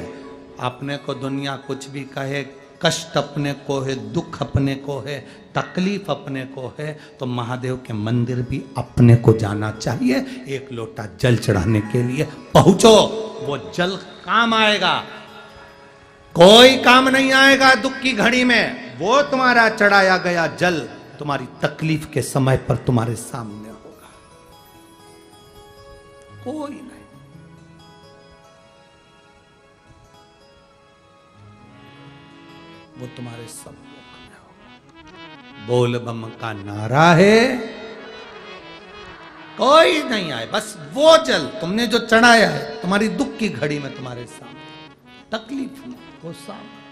S1: अपने को दुनिया कुछ भी कहे, कष्ट अपने को है, दुख अपने को है, तकलीफ अपने को है, तो महादेव के मंदिर भी अपने को जाना चाहिए। एक लोटा जल चढ़ाने के लिए पहुंचो, वो जल काम आएगा। कोई काम नहीं आएगा दुख की घड़ी में। वो तुम्हारा चढ़ाया गया जल तुम्हारी तकलीफ के समय पर तुम्हारे सामने होगा। कोई नहीं। वो तुम्हारे सम्मुख में होगा। बोल बम का नारा है, कोई नहीं आए, बस वो जल तुमने जो चढ़ाया है तुम्हारी दुख की घड़ी में तुम्हारे सामने, तकलीफ में वो सामने।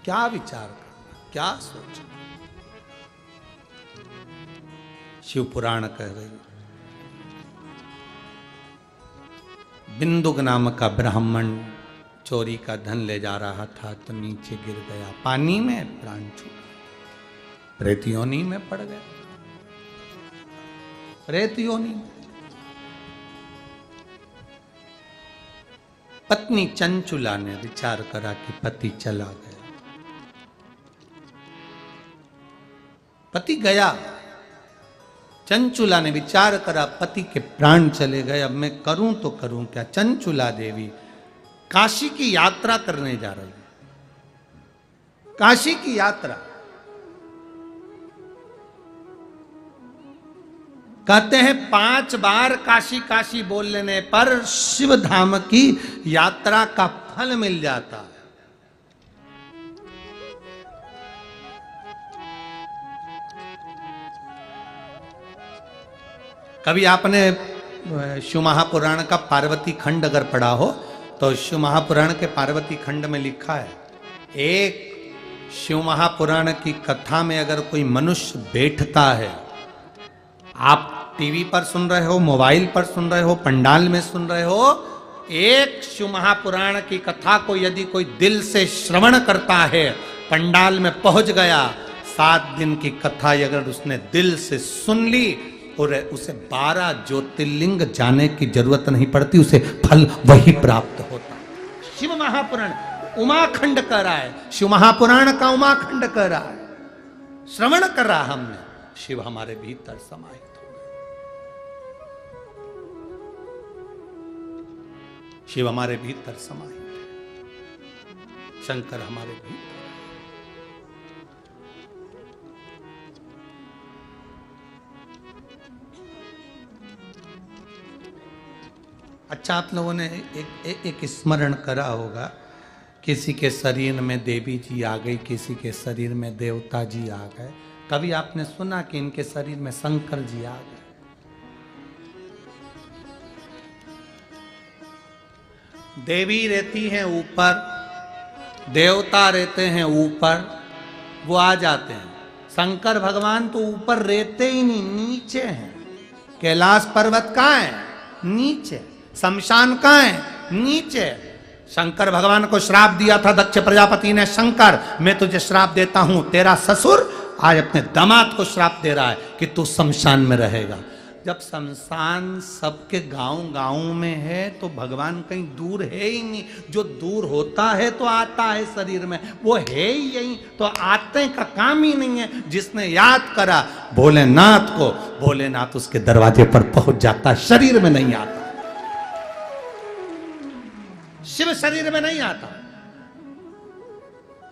S1: क्या विचार करना, क्या सोचना। शिव पुराण कह रही, बिंदुक नाम का ब्राह्मण चोरी का धन ले जा रहा था तो नीचे गिर गया पानी में, प्राण छूटा, प्रेत योनि में पड़ गया। प्रेत योनि में पत्नी चंचुला ने विचार करा कि पति चला गया। पति गया, चंचुला ने विचार करा पति के प्राण चले गए, अब मैं करूं तो करूं क्या। चंचुला देवी काशी की यात्रा करने जा रही है। काशी की यात्रा, कहते हैं 5 बार काशी काशी बोल लेने पर शिव धाम की यात्रा का फल मिल जाता है। कभी आपने शिव महापुराण का पार्वती खंड अगर पढ़ा हो तो शिव महापुराण के पार्वती खंड में लिखा है, एक शिव महापुराण की कथा में अगर कोई मनुष्य बैठता है, आप टीवी पर सुन रहे हो, मोबाइल पर सुन रहे हो, पंडाल में सुन रहे हो, एक शिव महापुराण की कथा को यदि कोई दिल से श्रवण करता है, पंडाल में पहुंच गया, 7 दिन की कथा अगर उसने दिल से सुन ली और उसे 12 ज्योतिर्लिंग जाने की जरूरत नहीं पड़ती, उसे फल वही प्राप्त होता। शिव महापुराण उमाखंड कर रहा है, शिव महापुराण का उमाखंड कर रहा है, श्रवण कर रहा हमने, शिव हमारे भीतर समाहित हो गए। शिव हमारे भीतर समाहित है, शंकर हमारे भीतर। अच्छा, आप लोगों ने एक स्मरण करा होगा, किसी के शरीर में देवी जी आ गई, किसी के शरीर में देवता जी आ गए। कभी आपने सुना कि इनके शरीर में शंकर जी आ गए? देवी रहती हैं ऊपर, देवता रहते हैं ऊपर, वो आ जाते हैं। शंकर भगवान तो ऊपर रहते ही नहीं, नीचे हैं। कैलाश पर्वत कहाँ है? नीचे। शमशान कहाँ है? नीचे। शंकर भगवान को श्राप दिया था दक्ष प्रजापति ने, शंकर मैं तुझे श्राप देता हूं, तेरा ससुर आज अपने दामाद को श्राप दे रहा है कि तू शमशान में रहेगा। जब शमशान सबके गांव में है तो भगवान कहीं दूर है ही नहीं। जो दूर होता है तो आता है शरीर में, वो है ही यही, तो आते का काम ही नहीं है। जिसने याद करा भोलेनाथ को, भोलेनाथ उसके दरवाजे पर पहुंच जाता, शरीर में नहीं आता। शिव शरीर में नहीं आता।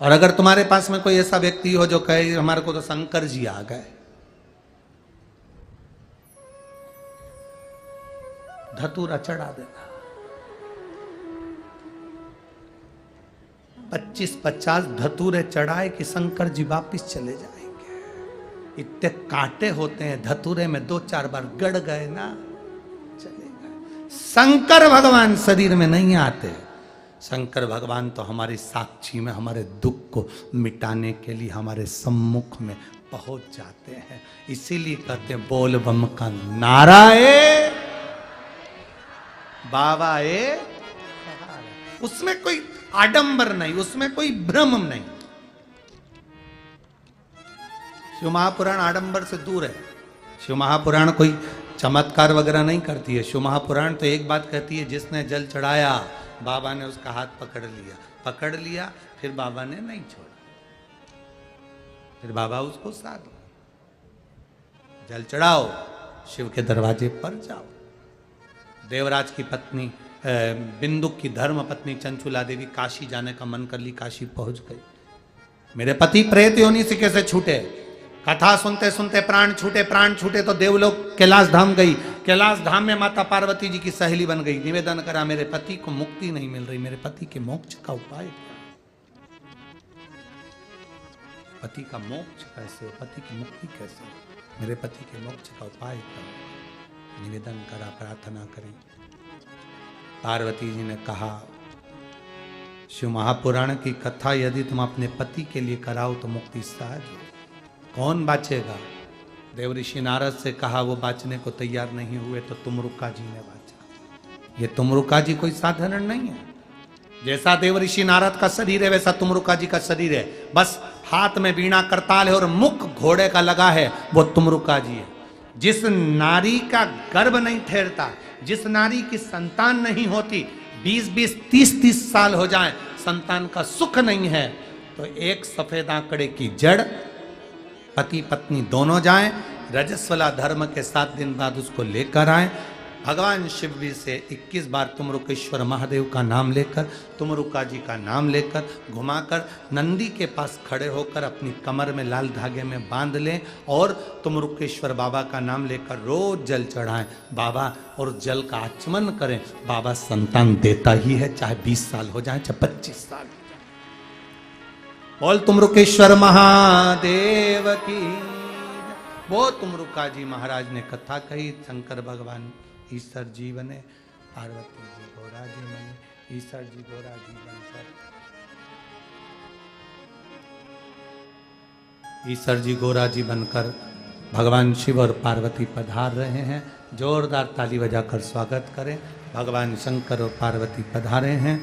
S1: और अगर तुम्हारे पास में कोई ऐसा व्यक्ति हो जो कहे हमारे को तो शंकर जी आ गए, धतूरा चढ़ा देना। 25-50 धतूरे चढ़ाए कि शंकर जी वापिस चले जाएंगे। इतने कांटे होते हैं धतूरे में, 2-4 बार गड़ गए ना, चले गए। शंकर भगवान शरीर में नहीं आते। शंकर भगवान तो हमारी साक्षी में हमारे दुख को मिटाने के लिए हमारे सम्मुख में पहुंच जाते हैं। इसीलिए कहते हैं बोल बम का नारा है, बाबा ए उसमें कोई आडंबर नहीं, उसमें कोई भ्रम नहीं। शिव महापुराण आडंबर से दूर है। शिव महापुराण कोई चमत्कार वगैरह नहीं करती है। शिव महापुराण तो एक बात कहती है, जिसने जल चढ़ाया बाबा ने उसका हाथ पकड़ लिया, फिर बाबा ने नहीं छोड़ा, फिर बाबा उसको साथ लिया। जल चढ़ाओ, शिव के दरवाजे पर जाओ। देवराज की पत्नी बिंदु की धर्म पत्नी चंचुला देवी काशी जाने का मन कर ली, काशी पहुंच गई। मेरे पति प्रेत योनि से कैसे छूटे, कथा सुनते सुनते प्राण छूटे तो देवलोक कैलाश धाम गई। कैलाश धाम में माता पार्वती जी की सहेली बन गई। निवेदन करा, मेरे पति को मुक्ति नहीं मिल रही, मेरे पति के मोक्ष का उपाय क्या? पति का मोक्ष कैसे हो, पति की मुक्ति कैसे हो, मेरे पति के मोक्ष का उपाय क्या? निवेदन करा, प्रार्थना करी। पार्वती जी ने कहा, शिव महापुराण की कथा यदि तुम अपने पति के लिए कराओ तो मुक्ति सहज हो। कौन बाचेगा? देव ऋषि नारद से कहा, वो बाचने को तैयार नहीं हुए तो तुमरुका जी ने बाचा। ये तुमरुका जी कोई साधारण नहीं है। जैसा देव ऋषि नारद का शरीर है वैसा तुमरुका जी का शरीर है। बस हाथ में वीणा करताल है और मुख घोड़े का लगा है, वो तुमरुका जी है। जिस नारी का गर्भ नहीं ठहरता, जिस नारी की संतान नहीं होती, 20-20, 30-30 साल हो जाए, संतान का सुख नहीं है, तो एक सफेद आंकड़े की जड़ पति पत्नी दोनों जाएं, रजस्वला धर्म के 7 दिन बाद उसको लेकर आए। भगवान शिव जी से 21 बार तुमरुकेश्वर महादेव का नाम लेकर, तुमरुका जी का नाम लेकर घुमाकर नंदी के पास खड़े होकर अपनी कमर में लाल धागे में बांध लें और तुमरुकेश्वर बाबा का नाम लेकर रोज जल चढ़ाएं बाबा, और जल का आचमन करें। बाबा संतान देता ही है, चाहे 20 साल हो जाए, चाहे 25 साल। बोल तुमरुकेश्वर महादेव की। वो तुमरुका जी महाराज ने कथा कही। शंकर भगवान ईश्वर जी बने, पार्वती जी गोरा जी बने, ईश्वर जी गोरा जी बनकर ईश्वर जी गोरा जी बनकर भगवान शिव और पार्वती पधार रहे हैं। जोरदार ताली बजाकर स्वागत करें। भगवान शंकर और पार्वती पधारे हैं।